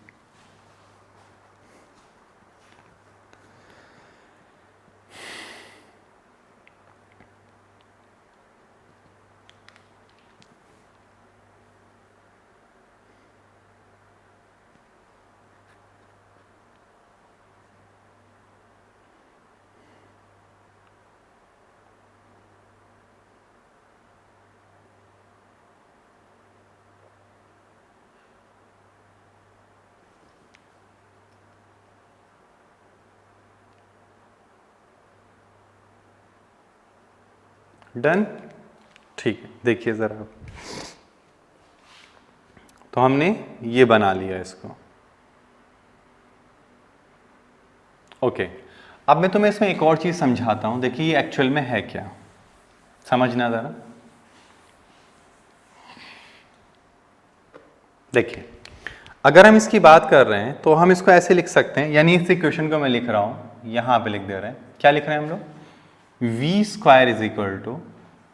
डन, ठीक है। देखिए जरा, तो हमने ये बना लिया इसको। ओके, अब मैं तुम्हें इसमें एक और चीज समझाता हूं। देखिए ये एक्चुअल में है क्या, समझना जरा। देखिए अगर हम इसकी बात कर रहे हैं तो हम इसको ऐसे लिख सकते हैं, यानी इस इक्वेशन को मैं लिख रहा हूं, यहां पे लिख दे रहे हैं। क्या लिख रहे हैं हम लोग? V square is equal to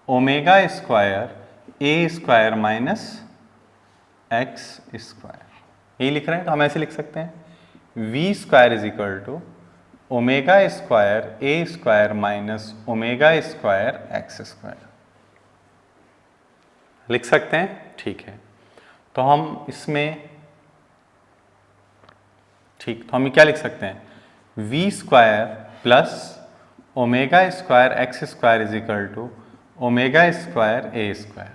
omega square a square minus x square, यही लिख रहे हैं। तो हम ऐसे लिख सकते हैं we square is equal to omega square a square minus omega square x square, लिख सकते हैं, ठीक है। तो हम इसमें, ठीक, तो हम क्या लिख सकते हैं? We square plus omega square x square is equal to omega square a square.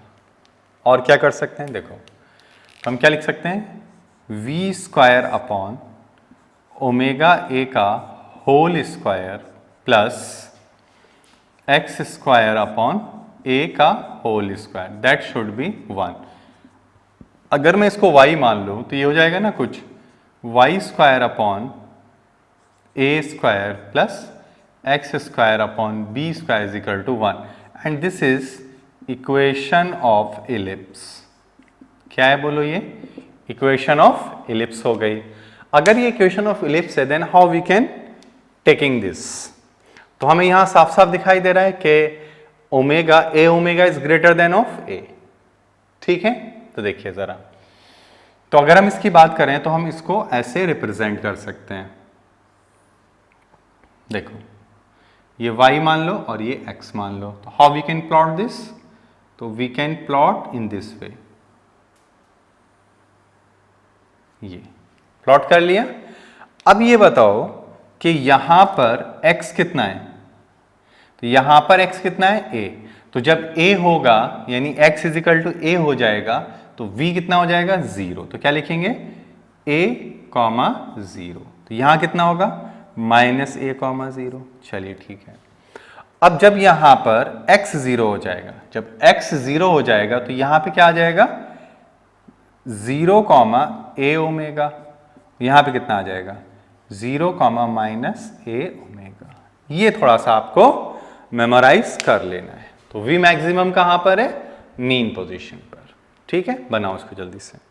और क्या कर सकते हैं? देखो तो हम क्या लिख सकते हैं? We square upon omega A का whole square plus x square upon A का whole square, that should be 1। अगर मैं इसको y मान लूँ तो ये हो जाएगा ना कुछ y square upon A square plus x square upon b square is equal to 1, and this is equation of ellipse. क्या है बोलो? ये इक्वेशन ऑफ इलिप्स हो गई। अगर ये इक्वेशन ऑफ इलिप्स है then how we can taking this. तो हमें यहां साफ साफ दिखाई दे रहा है कि omega is greater than of A, ठीक है। तो देखिए जरा, तो अगर हम इसकी बात करें तो हम इसको ऐसे रिप्रेजेंट कर सकते हैं। देखो ये y मान लो और ये x मान लो, तो how we can plot this? तो we can plot in this way. ये प्लॉट कर लिया। अब ये बताओ कि यहां पर x कितना है? तो यहां पर x कितना है? a। तो जब a होगा यानी x is equal to a हो जाएगा तो v कितना हो जाएगा? 0। तो क्या लिखेंगे? a, 0। तो यहां कितना होगा? Minus a, 0। चलिए ठीक है। अब जब यहां पर x 0 हो जाएगा, जब x 0 हो जाएगा तो यहां पे क्या आ जाएगा? 0, a ओमेगा। यहां पे कितना आ जाएगा? 0, माइनस a ओमेगा। ये थोड़ा सा आपको मेमोराइज कर लेना है। तो v मैक्सिमम कहां पर है? मीन पोजीशन पर, ठीक है। बनाओ इसको जल्दी से।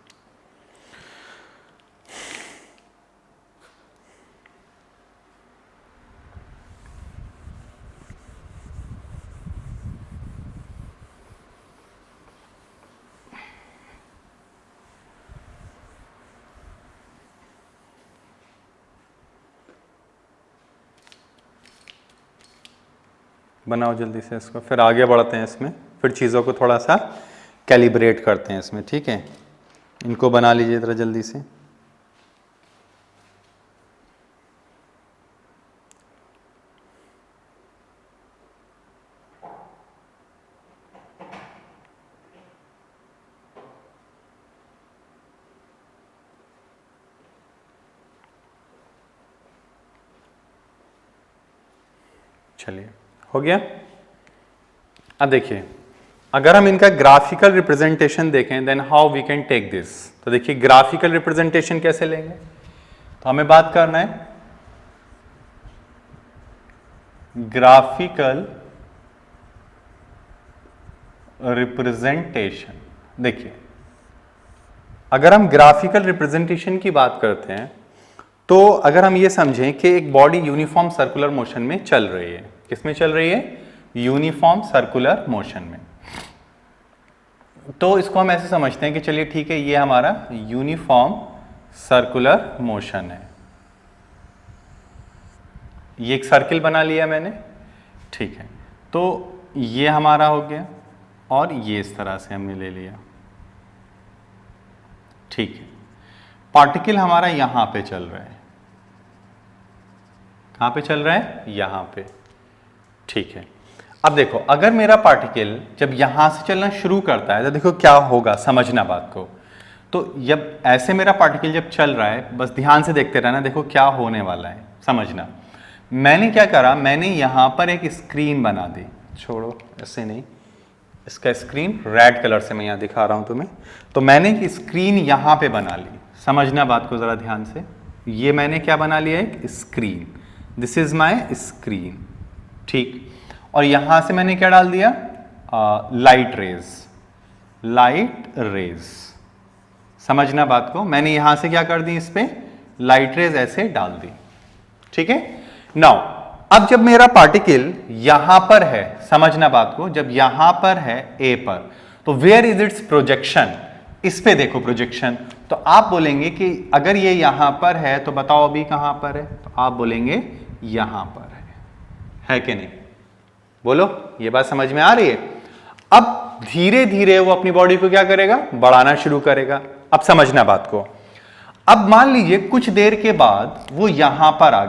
बनाओ जल्दी से इसको, फिर आगे बढ़ते हैं इसमें, फिर चीज़ों को थोड़ा सा कैलिब्रेट करते हैं इसमें, ठीक है। इनको बना लीजिए जरा जल्दी से। चलिए हो गया। अब देखिए अगर हम इनका ग्राफिकल रिप्रेजेंटेशन देखें then how we can take this. तो देखिए ग्राफिकल रिप्रेजेंटेशन कैसे लेंगे? तो हमें बात करना है ग्राफिकल रिप्रेजेंटेशन। देखिए, अगर हम ग्राफिकल रिप्रेजेंटेशन की बात करते हैं तो अगर हम ये समझें कि एक बॉडी यूनिफॉर्म सर्कुलर मोशन में चल रही है, किसमें चल रही है? यूनिफॉर्म सर्कुलर मोशन में। तो इसको हम ऐसे समझते हैं कि चलिए ठीक है, ये हमारा यूनिफॉर्म सर्कुलर मोशन है। ये एक सर्किल बना लिया मैंने, ठीक है। तो ये हमारा हो गया और ये इस तरह से हमने ले लिया, ठीक है। पार्टिकल हमारा यहां पे चल रहा है, कहां पे चल रहा है? यहां पे, ठीक है। अब देखो, अगर मेरा पार्टिकल जब यहां से चलना शुरू करता है तो देखो क्या होगा, समझना बात को। तो जब ऐसे मेरा पार्टिकल जब चल रहा है, बस ध्यान से देखते रहना, देखो क्या होने वाला है, समझना। मैंने क्या करा, मैंने यहां पर एक स्क्रीन बना दी, छोड़ो ऐसे नहीं, इसका स्क्रीन रेड कलर से मैं यहां दिखा रहा हूं तुम्हें। तो मैंने एक स्क्रीन यहां पे बना ली, समझना बात को जरा ध्यान से। ये मैंने क्या बना लिया, एक screen, this is my screen, ठीक। और यहां से मैंने क्या डाल दिया, लाइट रेज, लाइट रेज, समझना बात को। मैंने यहां से क्या कर दी, इस पे लाइट रेज ऐसे डाल दी, ठीक है। नाउ अब जब मेरा पार्टिकल यहां पर है, समझना बात को, जब यहां पर है ए पर, तो वेयर इज इट्स प्रोजेक्शन? इस पे देखो प्रोजेक्शन। तो आप बोलेंगे कि अगर ये यहां पर है तो बताओ अभी कहां पर है? तो आप बोलेंगे यहां पर है कि नहीं? बोलो, ये बात समझ में आ रही है? अब धीरे धीरे वो अपनी बॉडी को क्या करेगा, बढ़ाना शुरू करेगा। अब समझना बात को। अब मान लीजिए कुछ देर के बाद वो यहां पर आ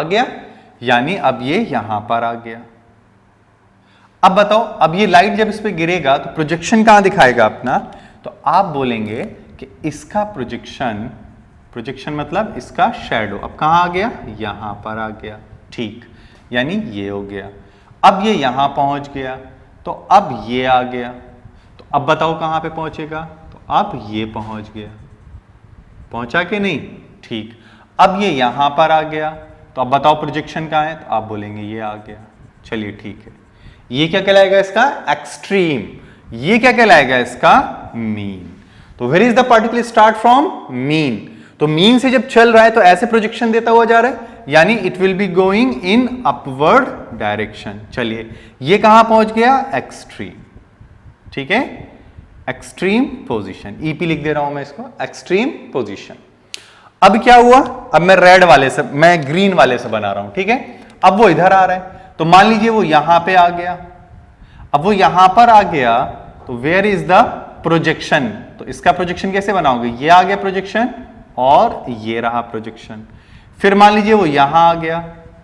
गया, यानी अब ये यहां पर आ गया। अब बताओ, अब ये लाइट जब इस पे गिरेगा तो प्रोजेक्शन कहां दिखाएगा अपना? तो आप बोलेंगे कि इसका प्रोजेक्शन, प्रोजेक्शन मतलब इसका शैडो अब कहां आ गया, यहां पर आ गया, ठीक। यानी ये हो गया। अब ये यहां पहुंच गया तो अब ये आ गया, तो अब बताओ कहां पे पहुंचेगा? तो अब ये पहुंच गया, पहुंचा कि नहीं? ठीक। अब ये यहां पर आ गया तो अब बताओ प्रोजेक्शन कहां है? तो आप बोलेंगे ये आ गया। चलिए ठीक है, ये क्या कहलाएगा इसका? एक्सट्रीम। ये क्या कहलाएगा इसका? मीन। तो where is the particle start from? Mean. तो मीन से जब चल रहा है तो ऐसे प्रोजेक्शन देता हुआ जा रहा है, यानी it will be going in upward direction. चलिए, ये कहां पहुंच गया? एक्सट्रीम, ठीक है, एक्सट्रीम पोजीशन। ईपी लिख दे रहा हूं मैं इसको, एक्सट्रीम पोजीशन। अब क्या हुआ, अब मैं रेड वाले से, मैं ग्रीन वाले से बना रहा हूं, ठीक है। अब वो इधर आ रहा है, तो मान लीजिए वो यहां पे आ गया। अब वो यहां पर आ गया तो वेयर इज द प्रोजेक्शन? तो इसका प्रोजेक्शन कैसे बनाओगे? ये आ गया प्रोजेक्शन और ये रहा प्रोजेक्शन। फिर मान लीजिए वो यहां आ गया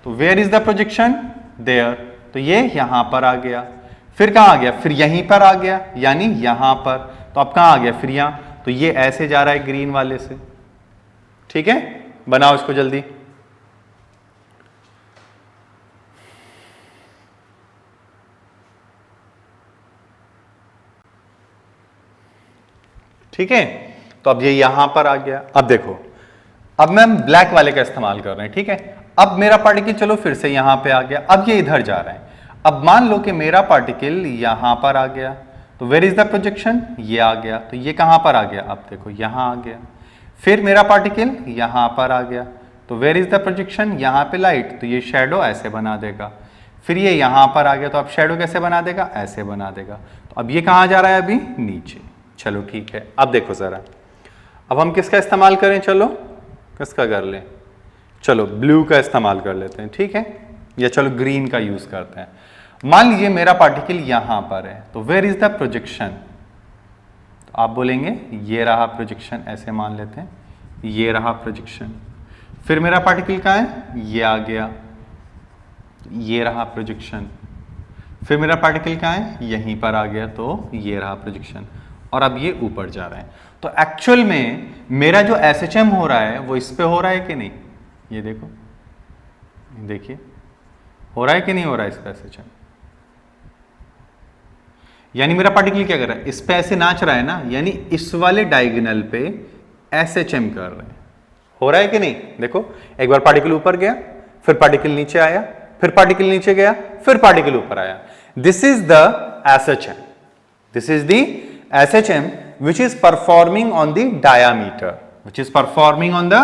तो where is the projection? There. तो ये यहां पर आ गया। फिर कहां आ गया? फिर यहीं पर आ गया, यानी यहां पर। तो अब कहां आ गया? फिर यहां। तो ये ऐसे जा रहा है ग्रीन वाले से, ठीक है। बनाओ इसको जल्दी। ठीक है, तो अब ये यहां पर आ गया। अब देखो, अब मैं ब्लैक वाले का इस्तेमाल कर रहे हैं, ठीक है। अब मेरा पार्टिकल चलो फिर से यहां पे आ गया, अब ये इधर जा रहा है। अब मान लो कि मेरा पार्टिकल यहां पर आ गया, तो वेयर इज द प्रोजेक्शन? ये आ गया। तो ये कहां पर आ गया? अब देखो यहां आ गया। फिर मेरा पार्टिकल यहां पर आ गया, तो वेयर इज द प्रोजेक्शन? यहां पे लाइट, तो ये शैडो ऐसे बना देगा। फिर ये यहां पर आ गया, तो अब शैडो कैसे बना देगा? ऐसे बना देगा। तो अब ये कहां जा रहा है? अभी नीचे। चलो ठीक है, अब देखो जरा, अब हम किसका इस्तेमाल करें? चलो किसका कर लें? चलो ब्लू का इस्तेमाल कर लेते हैं, ठीक है, या चलो ग्रीन का यूज करते हैं। मान लीजिए मेरा पार्टिकल यहां पर है, तो वेयर इज द प्रोजेक्शन? तो आप बोलेंगे ये रहा प्रोजेक्शन, ऐसे मान लेते हैं, ये रहा प्रोजेक्शन। फिर मेरा पार्टिकल कहां है? ये आ गया, ये रहा प्रोजेक्शन। फिर मेरा पार्टिकल कहां है? यहीं पर आ गया, तो ये रहा प्रोजेक्शन। और अब ये ऊपर जा रहा है। तो एक्चुअल में मेरा जो SHM हो रहा है वो इस पे हो रहा है कि नहीं? ये देखो, देखिए हो रहा है कि नहीं हो रहा है इस पे SHM? यानी मेरा पार्टिकल क्या कर रहा है? इस पे ऐसे नाच रहा है ना, यानी इस वाले डायगोनल पे SHM कर रहे हैं। हो रहा है कि नहीं? देखो, एक बार पार्टिकल ऊपर गया, फिर पार्टिकल नीचे आया, फिर पार्टिकल नीचे गया, फिर पार्टिकल ऊपर आया। This is the SHM. This is the SHM which is performing on the diameter, which is performing on the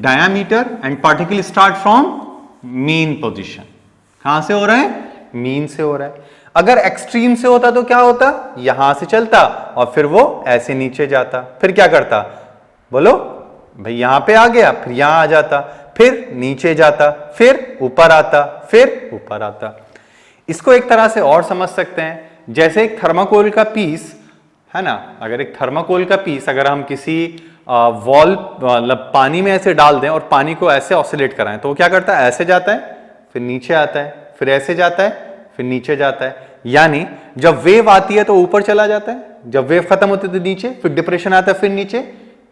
diameter and particle start from mean position. कहां से हो रहा है? मीन से हो रहा है. अगर एक्सट्रीम से होता तो क्या होता? यहां से चलता और फिर वो ऐसे नीचे जाता. फिर क्या करता? बोलो भाई, यहां पे आ गया, फिर यहां आ जाता, फिर नीचे जाता, फिर ऊपर आता, फिर ऊपर आता. इसको एक तरह से और समझ सकते हैं, जैसे एक थर्माकोल का पीस है ना. अगर एक थर्माकोल का पीस अगर हम किसी वॉल मतलब पानी में ऐसे डाल दें और पानी को ऐसे ऑसिलेट कराएं तो वो क्या करता है? ऐसे जाता है, फिर नीचे आता है, फिर ऐसे जाता है, फिर नीचे जाता है. यानी जब वेव आती है तो ऊपर चला जाता है, जब वेव खत्म होती है तो नीचे, फिर डिप्रेशन आता है, फिर नीचे,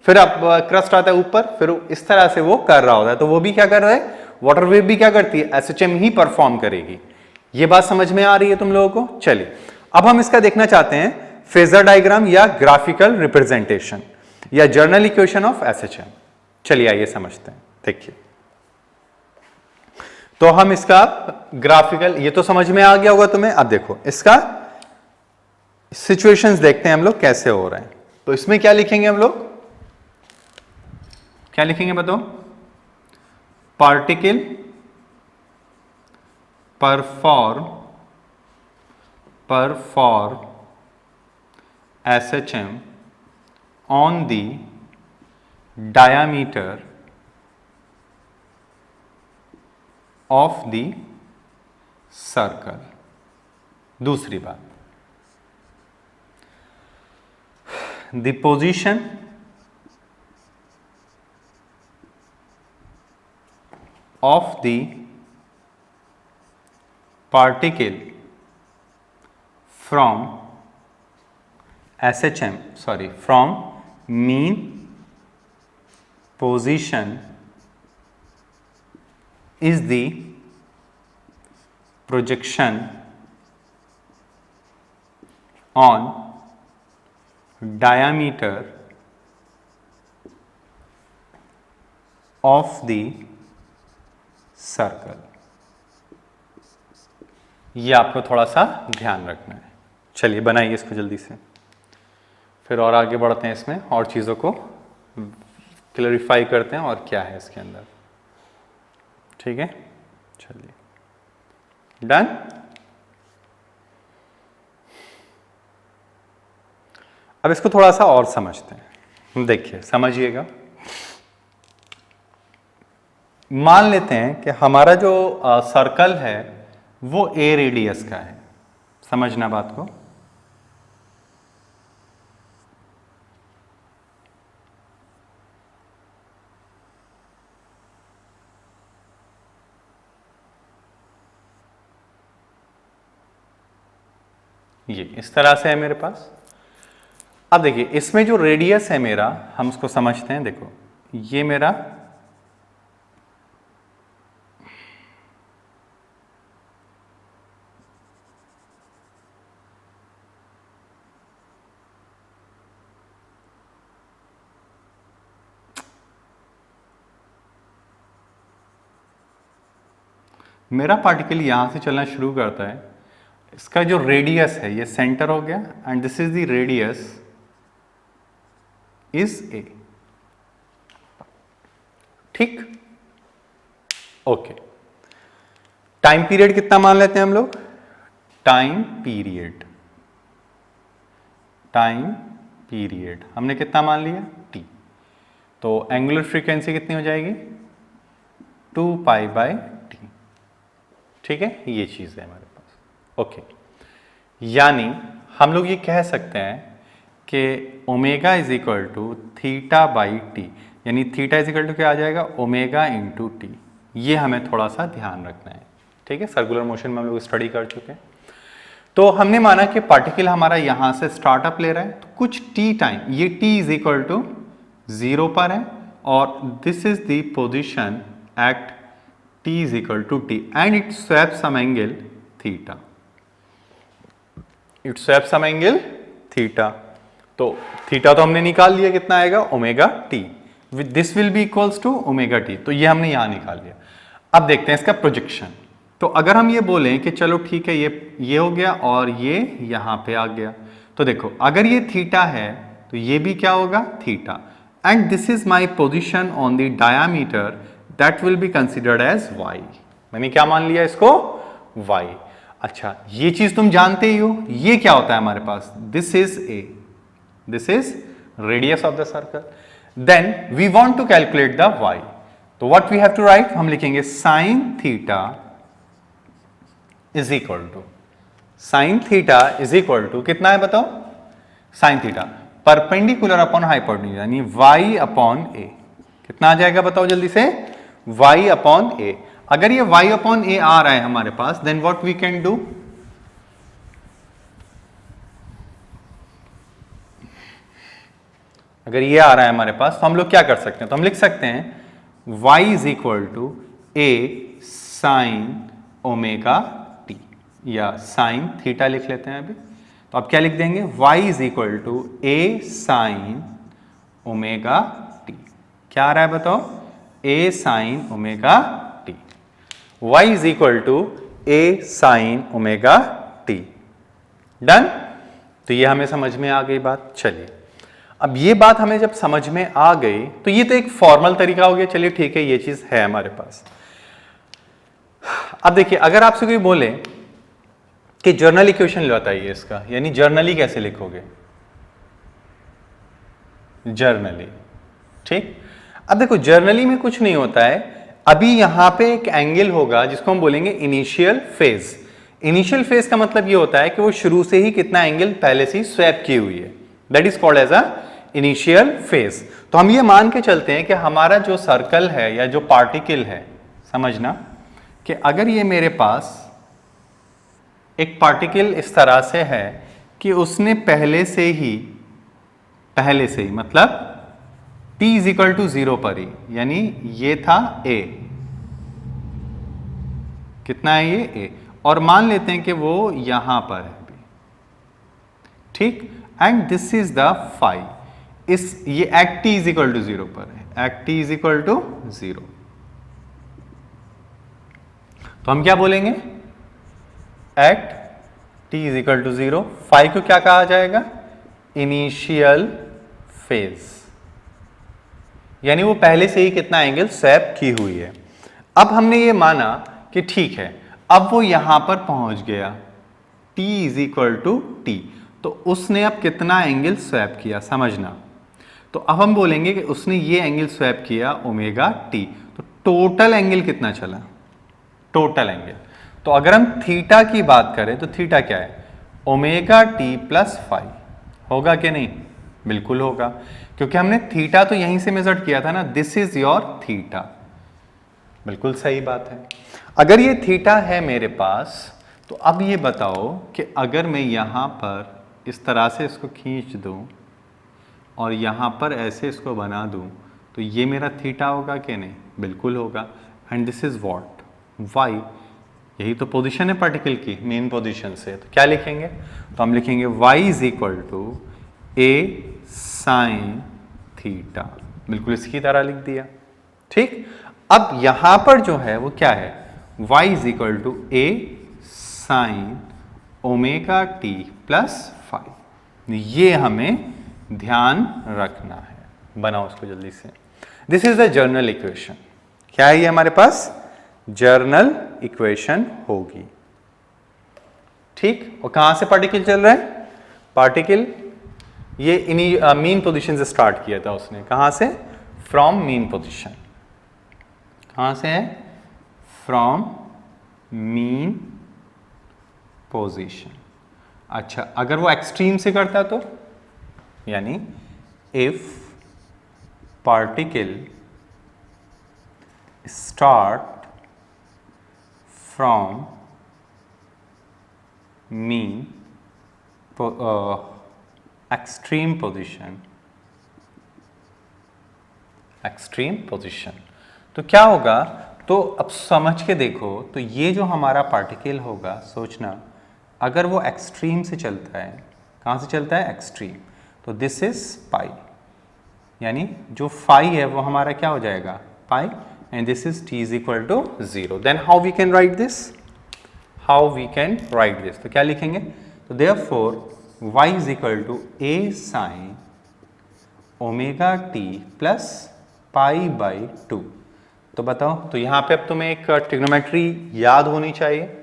फिर अब क्रस्ट आता है ऊपर, फिर इस तरह से वो कर रहा होता है. तो वो भी क्या कर रहा है? वाटर वेव भी क्या करती है? SHM ही परफॉर्म करेगी. ये बात समझ में आ रही है तुम लोगों को? चलिए अब हम इसका देखना चाहते हैं फेजर डायग्राम या ग्राफिकल रिप्रेजेंटेशन या जर्नल इक्वेशन ऑफ SHM. चलिए आइए समझते हैं. देखिए, तो हम इसका ग्राफिकल, ये तो समझ में आ गया होगा तुम्हें. अब देखो इसका सिचुएशंस देखते हैं हम लोग कैसे हो रहे हैं. तो इसमें क्या लिखेंगे हम लोग? क्या लिखेंगे बताओ? Particle perform SHM on the diameter of the circle. दूसरी बात, the position of the particle from SHM, from mean position is the projection on diameter of the circle. ये आपको थोड़ा सा ध्यान रखना है. चलिए बनाइए इसको जल्दी से, फिर और आगे बढ़ते हैं, इसमें और चीज़ों को क्लैरिफाई करते हैं और क्या है इसके अंदर. ठीक है, चलिए डन. अब इसको थोड़ा सा और समझते हैं. देखिए समझिएगा. मान लेते हैं कि हमारा जो सर्कल है वो A रेडियस का है. समझना बात को. ये इस तरह से है मेरे पास. अब देखिए इसमें जो रेडियस है मेरा, हम उसको समझते हैं. देखो ये मेरा पार्टिकल यहां से चलना शुरू करता है. इसका जो रेडियस है ये सेंटर हो गया and this is the radius is A. ठीक, ओके. टाइम पीरियड कितना मान लेते हैं हम लोग? टाइम पीरियड हमने कितना मान लिया? T. तो एंगुलर फ्रीक्वेंसी कितनी हो जाएगी? 2π/T. ठीक है, ये चीज है हमारे पास. ओके, यानी हम लोग ये कह सकते हैं कि omega is equal to θ/T, यानी थीटा इज इक्वल टू क्या आ जाएगा? Omega into T. ये हमें थोड़ा सा ध्यान रखना है. ठीक है, सर्कुलर मोशन में हम लोग स्टडी कर चुके हैं. तो हमने माना कि पार्टिकल हमारा यहां से स्टार्टअप ले रहा है, तो कुछ T टाइम, ये T इज इक्वल टू 0 पर है और this is the position eight T is equal to T and it swaps some angle theta. It swaps some angle theta. तो थीटा तो हमने निकाल लिया, कितना आएगा? Omega T. This will be equals to omega T. तो ये हमने यहां निकाल लिया. अब देखते हैं इसका प्रोजेक्शन. तो अगर हम ये बोलें कि चलो ठीक है ये हो गया और ये यहां पे आ गया, तो देखो अगर ये थीटा है तो ये भी क्या होगा, theta, and this is my position on the diameter that will be considered as y। मैंने क्या मान लिया इसको, y। अच्छा ये चीज तुम जानते ही हो, ये क्या होता है हमारे पास, this is a, this is radius of the circle. Then we want to calculate the y, तो what we have to write, हम लिखेंगे sine theta is equal to, sine theta is equal to कितना है बताओ, sine theta perpendicular upon hypotenuse यानी y upon a, कितना आ जाएगा बताओ जल्दी से, y अपॉन a। अगर ये y अपॉन a आ रहा है हमारे पास, then what we can do, अगर ये आ रहा है हमारे पास तो हम लोग क्या कर सकते हैं, तो हम लिख सकते हैं y is equal to a sine omega t, या साइन थीटा लिख लेते हैं अभी, तो आप क्या लिख देंगे, y is equal to a sine omega t। क्या आ रहा है बताओ, a sine omega t, y is equal to a sine omega t। Done, तो ये हमें समझ में आ गई बात। चलिए अब ये बात हमें जब समझ में आ गई तो ये तो एक फॉर्मल तरीका हो गया, चलिए ठीक है ये चीज है हमारे पास। अब देखिए अगर आपसे कोई बोले कि जर्नल इक्वेशन बताइए इसका, यानी जर्नली कैसे लिखोगे, जर्नली, ठीक। अब देखो जर्नली में कुछ नहीं होता है, अभी यहां पे एक एंगल होगा जिसको हम बोलेंगे इनिशियल फेज। इनिशियल फेज का मतलब ये होता है कि वो शुरू से ही कितना एंगल पहले से ही स्वैप की हुई है, that is called as a initial phase. तो हम ये मान के चलते हैं कि हमारा जो सर्कल है या जो पार्टिकल है, समझना कि अगर ये मेरे पास एक पार्टिकल इस तरह से है कि उसने पहले से ही मतलब t इज इक्वल टू 0 पर ही, यानी ये था a, कितना है ये a, और मान लेते हैं कि वो यहां पर है अभी, ठीक, and this is the phi, इस ये at t is equal to 0 पर है, at t is equal to 0, तो हम क्या बोलेंगे, at t is equal to 0, phi को क्या कहा जाएगा, इनिशियल फेज, यानी वो पहले से ही कितना एंगल स्वैप की हुई है। अब हमने ये माना कि ठीक है अब वो यहां पर पहुंच गया, t is equal to T, तो उसने अब कितना एंगल स्वैप किया समझना, तो अब हम बोलेंगे कि उसने ये एंगल स्वैप किया ओमेगा टी, तो टोटल एंगल कितना चला, टोटल एंगल। तो अगर हम थीटा की बात करें तो थीटा क्या है, ओमेगा टी प्लस फाई, होगा कि नहीं, बिल्कुल होगा, क्योंकि हमने थीटा तो यहीं से मेजर किया था ना, दिस इज योर थीटा, बिल्कुल सही बात है। अगर ये थीटा है मेरे पास, तो अब ये बताओ कि अगर मैं यहां पर इस तरह से इसको खींच दूं और यहां पर ऐसे इसको बना दूं, तो ये मेरा थीटा होगा कि नहीं, बिल्कुल होगा, and this is what, y, यही तो पोजीशन है पार्टिकल की मेन पोजीशन से, तो क्या लिखेंगे, तो हम लिखेंगे y is equal to a sine theta, बिल्कुल इसकी तरह लिख दिया, ठीक। अब यहां पर जो है वो क्या है, y is equal to a sine omega T plus five, ये हमें ध्यान रखना है, बनाओ उसको जल्दी से। This is the general equation, क्या है ये हमारे पास, जर्नल इक्वेशन होगी, ठीक। और कहां से पार्टिकल चल रहा है, पार्टिकल ये इन्हीं मीन पोजीशन से स्टार्ट किया था उसने, कहां से, फ्रॉम मीन पोजीशन, कहां से है, फ्रॉम मीन पोजीशन। अच्छा अगर वो एक्सट्रीम से करता तो, यानी if particle start from mean extreme position, extreme position, तो क्या होगा, तो अब समझ के देखो, तो ये जो हमारा पार्टिकल होगा, सोचना अगर वो एक्सट्रीम से चलता है, कहाँ से चलता है, एक्सट्रीम, तो दिस इज पाई, यानी जो फाई है वो हमारा क्या हो जाएगा, pi, and this is t is equal to 0। Then how we can write this, how we can write this, तो क्या लिखेंगे, तो therefore y is equal to a sin omega t plus pi by 2। तो बताओ, तो यहां पे अब तुम्हें एक ट्रिग्नोमेट्री याद होनी चाहिए।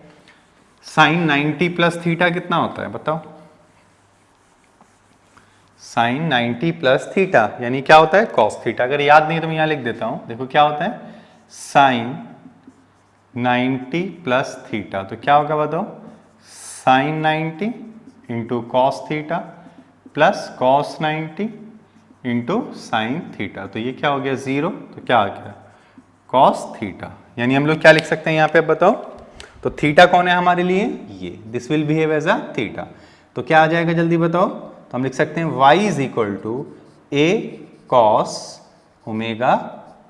साइन 90 प्लस थीटा कितना होता है बताओ, साइन 90 प्लस थीटा यानी क्या होता है कॉस थीटा। अगर याद नहीं तो मैं यहां लिख देता हूं, देखो क्या होता है साइन 90 प्लस थीटा, तो क्या होगा बताओ, sine 90 into cos theta plus cos 90 into sine theta, तो ये क्या हो गया 0, तो क्या आ गया कॉस थीटा। यानी हम लोग क्या लिख सकते हैं यहाँ पे, अब बताओ, तो थीटा कौन है हमारे लिए, ये, this will behave as a theta. तो क्या आ जाएगा जल्दी बताओ, तो हम लिख सकते हैं y is equal to A cos omega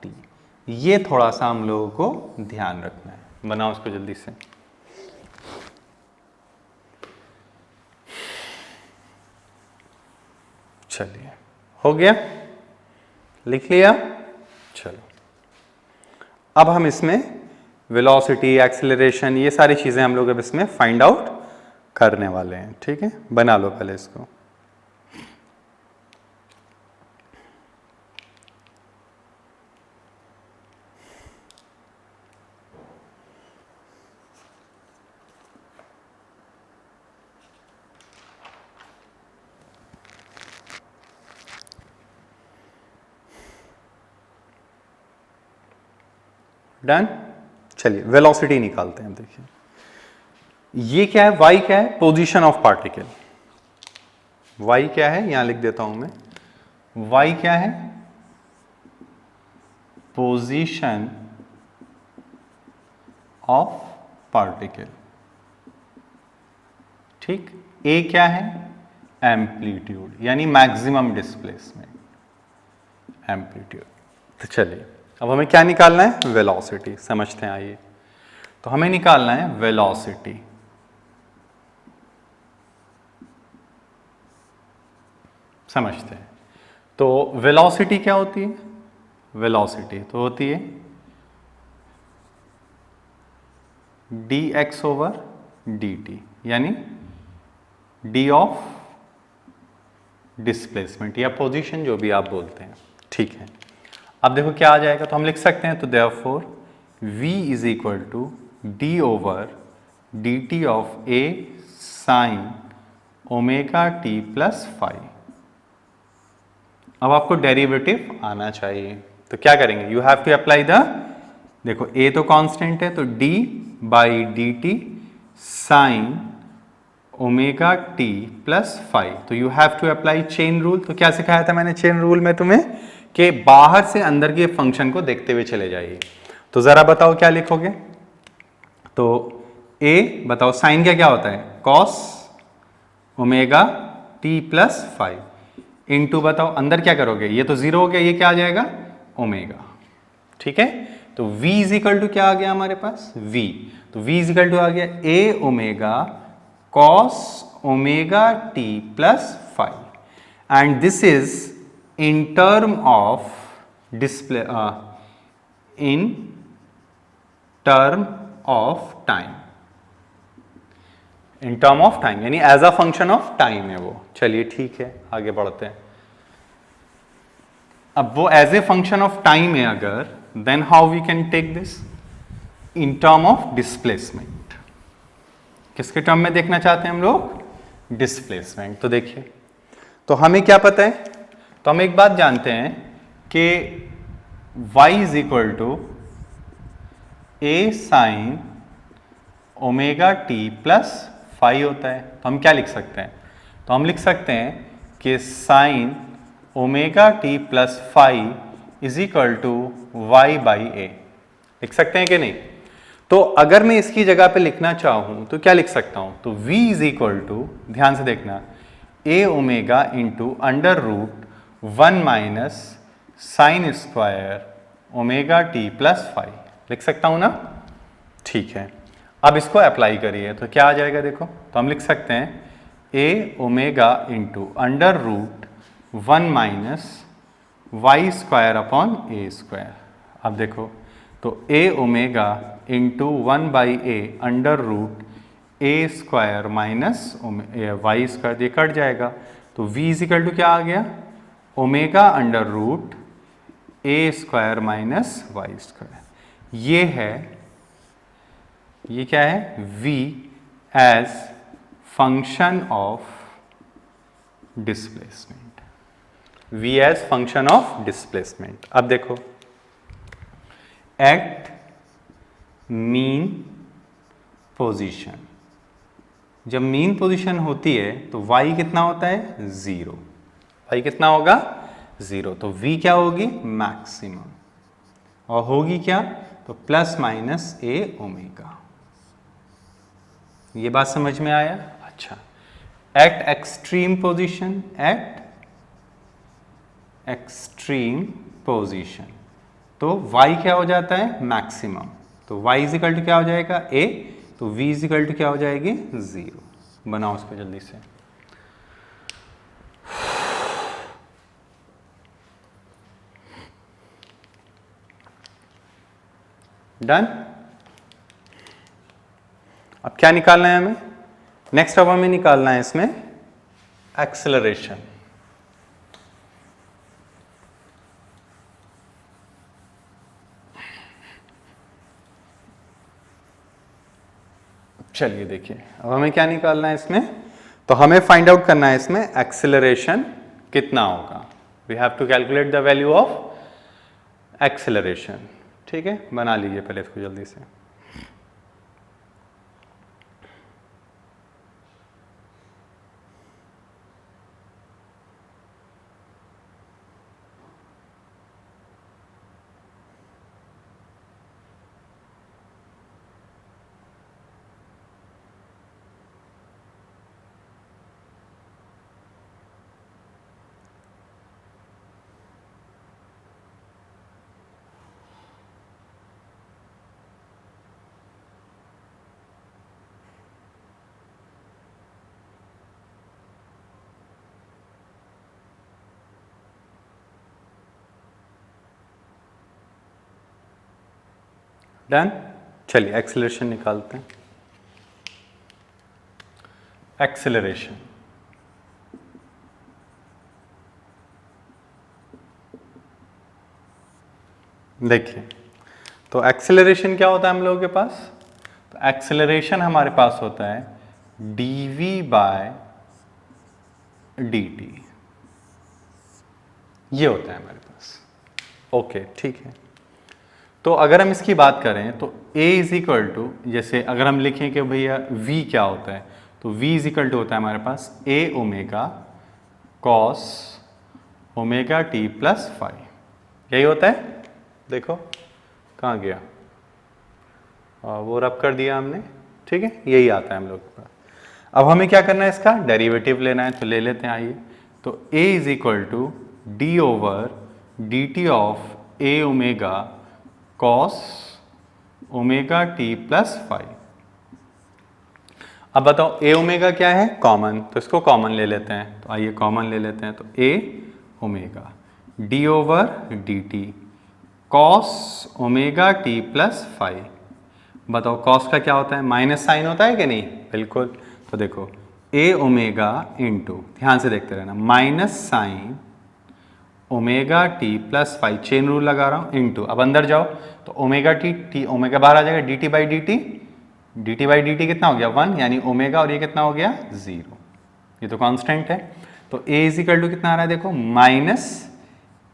T. ये थोड़ा सा हम लोगों को ध्यान रखना है, बनाओ इसको जल्दी से। चलिए हो गया, लिख लिया। चलो अब हम इसमें वेलोसिटी, एक्सेलरेशन, ये सारी चीजें हम लोग अब इसमें फाइंड आउट करने वाले हैं। ठीक है, बना लो पहले इसको। डन। चलिए वेलोसिटी निकालते हैं। देखिए ये क्या है, y क्या है, पोजीशन ऑफ पार्टिकल। y क्या है, यहां लिख देता हूं मैं, y क्या है, पोजीशन ऑफ पार्टिकल। ठीक, a क्या है, एम्पलीट्यूड यानी मैक्सिमम डिस्प्लेसमेंट, एम्पलीट्यूड। तो चलिए अब हमें क्या निकालना है, वेलोसिटी। समझते हैं, आइए। तो हमें निकालना है वेलोसिटी। समझते हैं, तो वेलोसिटी क्या होती है, वेलोसिटी तो होती है dx ओवर dt, यानी d ऑफ डिस्प्लेसमेंट या पोजीशन, जो भी आप बोलते हैं। ठीक है, अब देखो क्या आ जाएगा, तो हम लिख सकते हैं, तो therefore v is equal to D over D T of a sine omega t plus five. अब आपको डेरिवेटिव आना चाहिए, तो क्या करेंगे, you have to apply the, देखो a तो कांस्टेंट है, तो d by d t sine omega t plus five, तो you have to apply chain rule. तो क्या सिखाया था मैंने चेन रूल में तुम्हें, कि बाहर से अंदर के फंक्शन को देखते हुए चले जाइए। तो जरा बताओ क्या लिखोगे, तो a बताओ साइन क्या क्या होता है, cos omega t plus five, into बताओ अंदर क्या करोगे, ये तो 0 हो गया, ये क्या आ जाएगा ओमेगा। ठीक है, तो v इज इक्वल टू क्या आ गया हमारे पास, v, तो v इज इक्वल टू आ गया a omega cos omega t plus five, and this is in term of display in term of time, in term of time यानी as a function of time है वो। चलिए ठीक है, आगे बढ़ते हैं। अब वो as a function of time है अगर, then how we can take this in term of displacement। किसके टर्म में देखना चाहते हैं हम लोग, डिस्प्लेसमेंट। तो देखिए, तो हमें क्या पता है, तो हम एक बात जानते हैं कि y is equal to a sine omega t plus five होता है। तो हम क्या लिख सकते हैं, तो हम लिख सकते हैं कि sine omega t plus five is equal to y by a. लिख सकते हैं कि नहीं, तो अगर मैं इसकी जगह पे लिखना चाहूं तो क्या लिख सकता हूं, तो v इज इक्वल टू, ध्यान से देखना, a omega into under root 1 minus sine square omega T plus five. लिख सकता हूं ना, ठीक है। अब इसको अप्लाई करिए, तो क्या आ जाएगा देखो, तो हम लिख सकते हैं a omega into under root 1 minus y square upon A square. अब देखो, तो a omega into 1 by A under root A square minus y square, ये कट जाएगा तो v इजिकल टू क्या आ गया, ओमेगा अंडर रूट ए स्क्वायर माइनस वाई स्क्वायर। ये है, ये क्या है, v as function of displacement, v as function of displacement. अब देखो एट मीन पोजीशन, जब मीन पोजीशन होती है तो y कितना होता है, 0, y कितना होगा, 0, तो v क्या होगी, मैक्सिमम, और होगी क्या, तो प्लस माइनस ए ओमेगा। ये बात समझ में आया। अच्छा, eight extreme position, eight extreme position तो y क्या हो जाता है, मैक्सिमम, तो y इजिकल टू क्या हो जाएगा, a, तो v इजिकल टू क्या हो जाएगी, 0। बनाओ उसको जल्दी से। डन। अब क्या निकालना है हमें, नेक्स्ट अब हमें निकालना है इसमें एक्सेलरेशन। चलिए देखिए, अब हमें क्या निकालना है इसमें, तो हमें फाइंड आउट करना है इसमें एक्सेलरेशन कितना होगा। We have to calculate the value of acceleration. ठीक है, बना लीजिए पहले इसको जल्दी से। डन। चलिए एक्सेलरेशन निकालते हैं। एक्सेलरेशन, देखिए तो एक्सेलरेशन क्या होता है हम लोगों के पास, तो एक्सेलरेशन हमारे पास होता है dv बाय dt, ये होता है हमारे पास। ओके ठीक है, तो अगर हम इसकी बात करें तो a इज इक्वल टू, जैसे अगर हम लिखें कि भैया v क्या होता है, तो v इज इक्वल टू होता है हमारे पास a omega cos omega t plus five, यही होता है। देखो कहाँ गया, वो रब कर दिया हमने, ठीक है, यही आता है हम लोग के पास। अब हमें क्या करना है, इसका डेरिवेटिव लेना है, तो ले लेते हैं, आइए। तो a is equal to D over D T of A omega cos omega T plus five. अब बताओ ए ओमेगा क्या है, कॉमन, तो इसको कॉमन ले लेते हैं, तो आइए कॉमन ले लेते हैं। तो a omega d over D t cos omega T plus five. बताओ कॉस का क्या होता है, माइनस साइन होता है कि नहीं, बिल्कुल। तो देखो ए ओमेगा इंटू, ध्यान से देखते रहना, minus sign omega T plus five, chain rule लगा रहा हूँ, इंटू, अब अंदर जाओ तो ओमेगा टी ओमेगा बाहर आ जाएगा, D T by d T कितना हो गया 1, यानी ओमेगा, और ये कितना हो गया 0, ये तो कांस्टेंट है। तो ए इज इक्वल टू कितना आ रहा है, देखो minus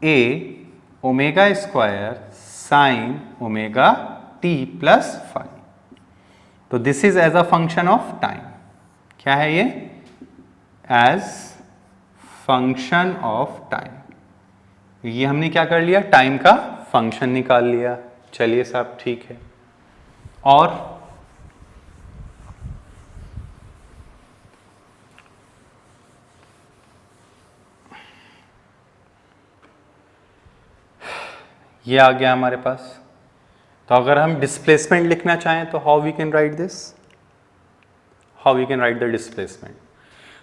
a omega square sine omega T plus five. तो this is as a function of time, क्या है ये, एज फंक्शन ऑफ टाइम। ये हमने क्या कर लिया, टाइम का फंक्शन निकाल लिया। चलिए साहब ठीक है, और ये आ गया हमारे पास। तो अगर हम डिस्प्लेसमेंट लिखना चाहें तो how we can write this, how we can write the displacement.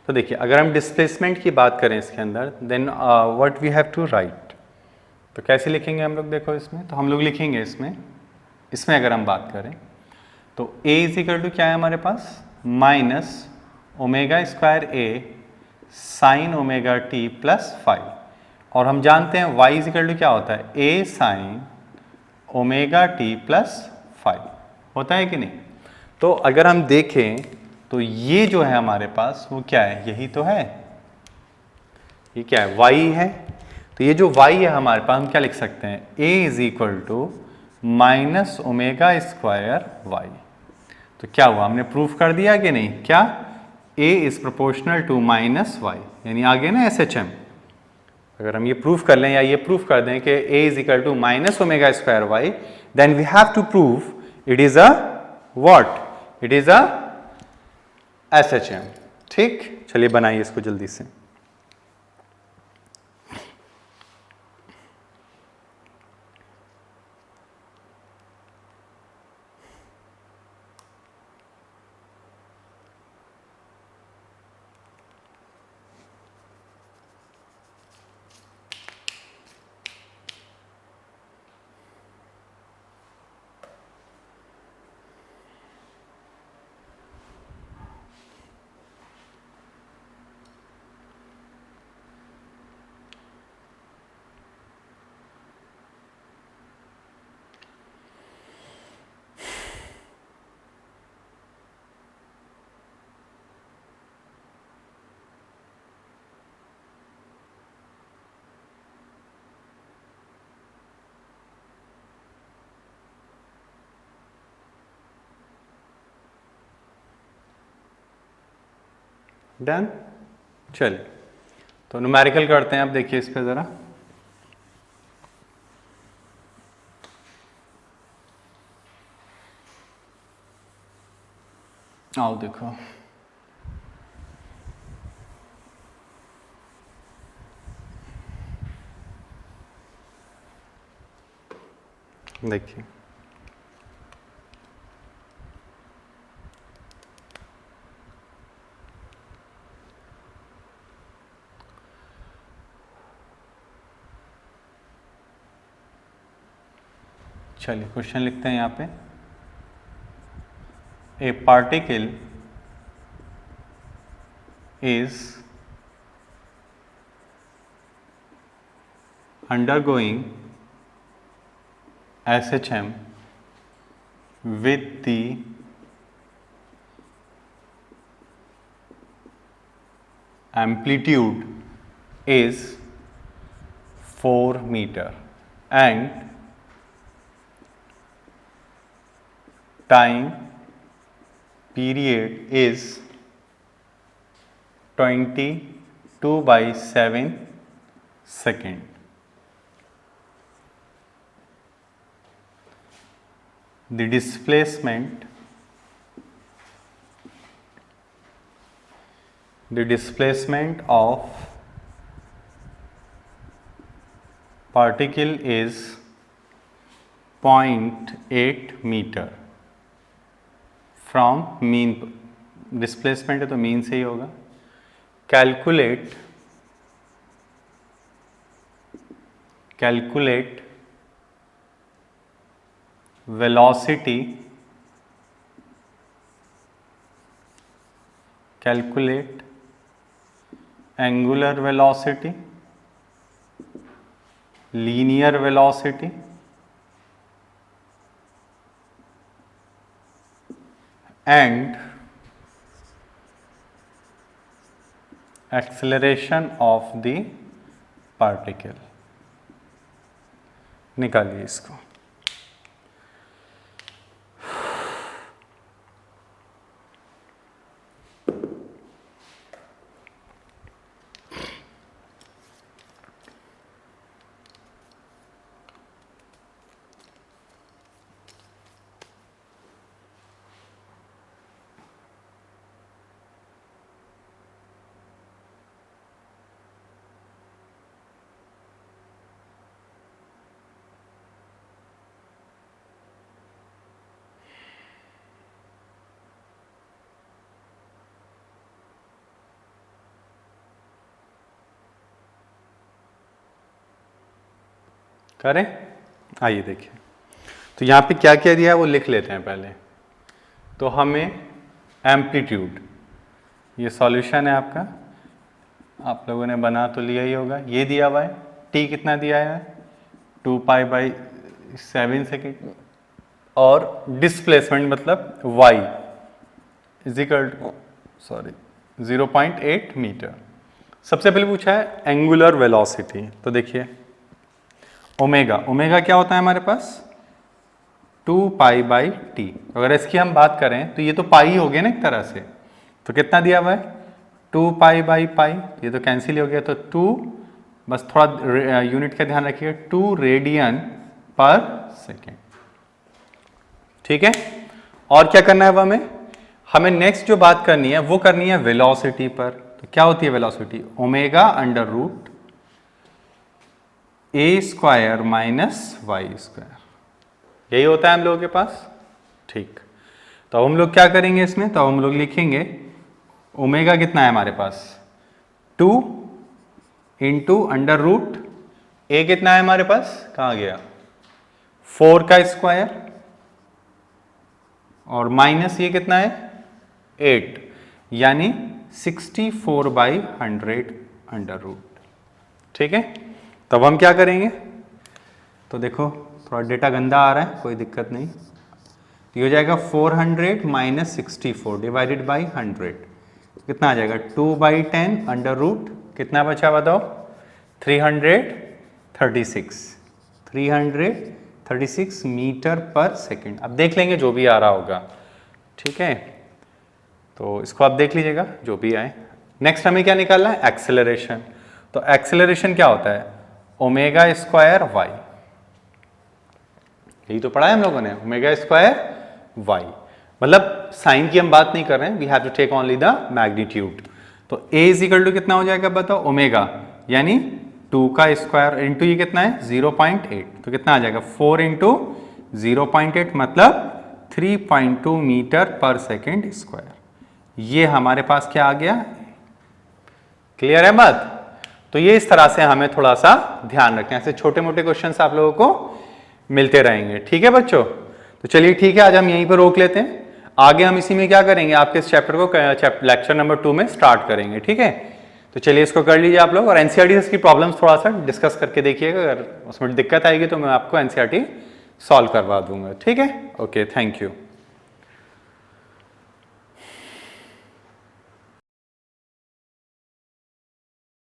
तो देखिए अगर हम डिस्प्लेसमेंट की बात करें इसके अंदर, then what we have to write, तो कैसे लिखेंगे हम लोग, देखो इसमें तो हम लोग लिखेंगे इसमें अगर हम बात करें तो a इज इक्वल टू क्या है हमारे पास, minus omega square a sine omega T plus five, और हम जानते हैं y इजिकल टू क्या होता है, a sine omega T plus five, होता है कि नहीं। तो अगर हम देखें तो ये जो है हमारे पास वो क्या है, यही तो है, ये क्या है, y है। तो ये जो y है हमारे पास, हम क्या लिख सकते हैं, a is equal to minus omega square y. तो क्या हुआ, हमने प्रूफ कर दिया कि नहीं, क्या a is proportional to minus y, यानी आगे ना SHM। अगर हम ये प्रूफ कर लें या ये प्रूफ कर दें कि a is equal to minus omega square y, then we have to prove it is a what, it is a SHM। ठीक, चलिए बनाइए इसको जल्दी से। डन, चलिए तो न्यूमेरिकल करते हैं। अब देखिए इस पे ज़रा, आओ देखो, देखिए चलिए क्वेश्चन लिखते हैं यहाँ पे, ए particle is undergoing SHM with the amplitude is 4 meter and time period is 22/7 second. The displacement of particle is 0.8 meter from mean, displacement है तो मीन से ही होगा। Calculate velocity, calculate angular velocity, linear velocity and acceleration of the particle। निकालिए इसको। करें, आइए देखिए। तो यहाँ पे क्या क्या दिया है वो लिख लेते हैं पहले। तो हमें एम्पलीट्यूड। ये सॉल्यूशन है आपका, आप लोगों ने बना तो लिया ही होगा। ये दिया हुआ है t कितना दिया है 2π/7 सेकेंड, और डिस्प्लेसमेंट मतलब y is equal to 0.8 metre. सबसे पहले पूछा है एंगुलर वेलोसिटी, तो देखिए ओमेगा, ओमेगा क्या होता है हमारे पास 2π/t। अगर इसकी हम बात करें तो ये तो पाई हो गया ना एक तरह से, तो कितना दिया हुआ है 2π/π, ये तो कैंसिल हो गया, तो 2, बस थोड़ा यूनिट का ध्यान रखिए, 2 रेडियन पर सेकेंड। ठीक है, और क्या करना है अब हमें नेक्स्ट जो बात करनी है वो करनी है वेलोसिटी पर। तो क्या होती है velocity, omega under root a² minus y², यही होता है हम लोगों के पास। ठीक, तो हम लोग क्या करेंगे इसमें, तो हम लोग लिखेंगे ओमेगा कितना है हमारे पास 2 इंटू अंडर रूट a कितना है हमारे पास, कहाँ गया 4 का स्क्वायर, और माइनस ये कितना है 8, यानी 64/100 अंडर रूट। ठीक है, तब हम क्या करेंगे, तो देखो थोड़ा डेटा गंदा आ रहा है, कोई दिक्कत नहीं, तो ये हो जाएगा 400 माइनस 64 डिवाइडेड बाई 100, कितना आ जाएगा 2/10 अंडर रूट, कितना बचा बताओ 336 मीटर पर सेकेंड। अब देख लेंगे जो भी आ रहा होगा। ठीक है, तो इसको आप देख लीजिएगा जो भी आए। नेक्स्ट हमें क्या निकालना है, एक्सेलरेशन। तो एक्सेलरेशन क्या होता है ω² y, यही तो पढ़ा है हम लोगों ने, ω² y, मतलब साइन की हम बात नहीं कर रहे हैं, we have to take only the magnitude. तो a इज इक्वल टू कितना हो जाएगा बताओ ओमेगा, यानी 2 का स्क्वायर इंटू ये कितना है 0.8, तो कितना आ जाएगा 4 इंटू 0.8 मतलब 3.2 मीटर पर सेकेंड स्क्वायर। ये हमारे पास क्या आ गया, क्लियर है बात। तो ये इस तरह से हमें थोड़ा सा ध्यान रखना है, ऐसे छोटे मोटे क्वेश्चंस आप लोगों को मिलते रहेंगे। ठीक है बच्चों, तो चलिए ठीक है, आज हम यहीं पर रोक लेते हैं, आगे हम इसी में क्या करेंगे, आपके इस चैप्टर को लेक्चर नंबर 2 में स्टार्ट करेंगे। ठीक है, तो चलिए इसको कर लीजिए आप लोग, और एनसीईआरटी से इसकी प्रॉब्लम्स थोड़ा सा डिस्कस करके देखिएगा, अगर उसमें दिक्कत आएगी तो मैं आपको एनसीईआरटी सॉल्व करवा दूंगा। ठीक है, ओके, थैंक यू।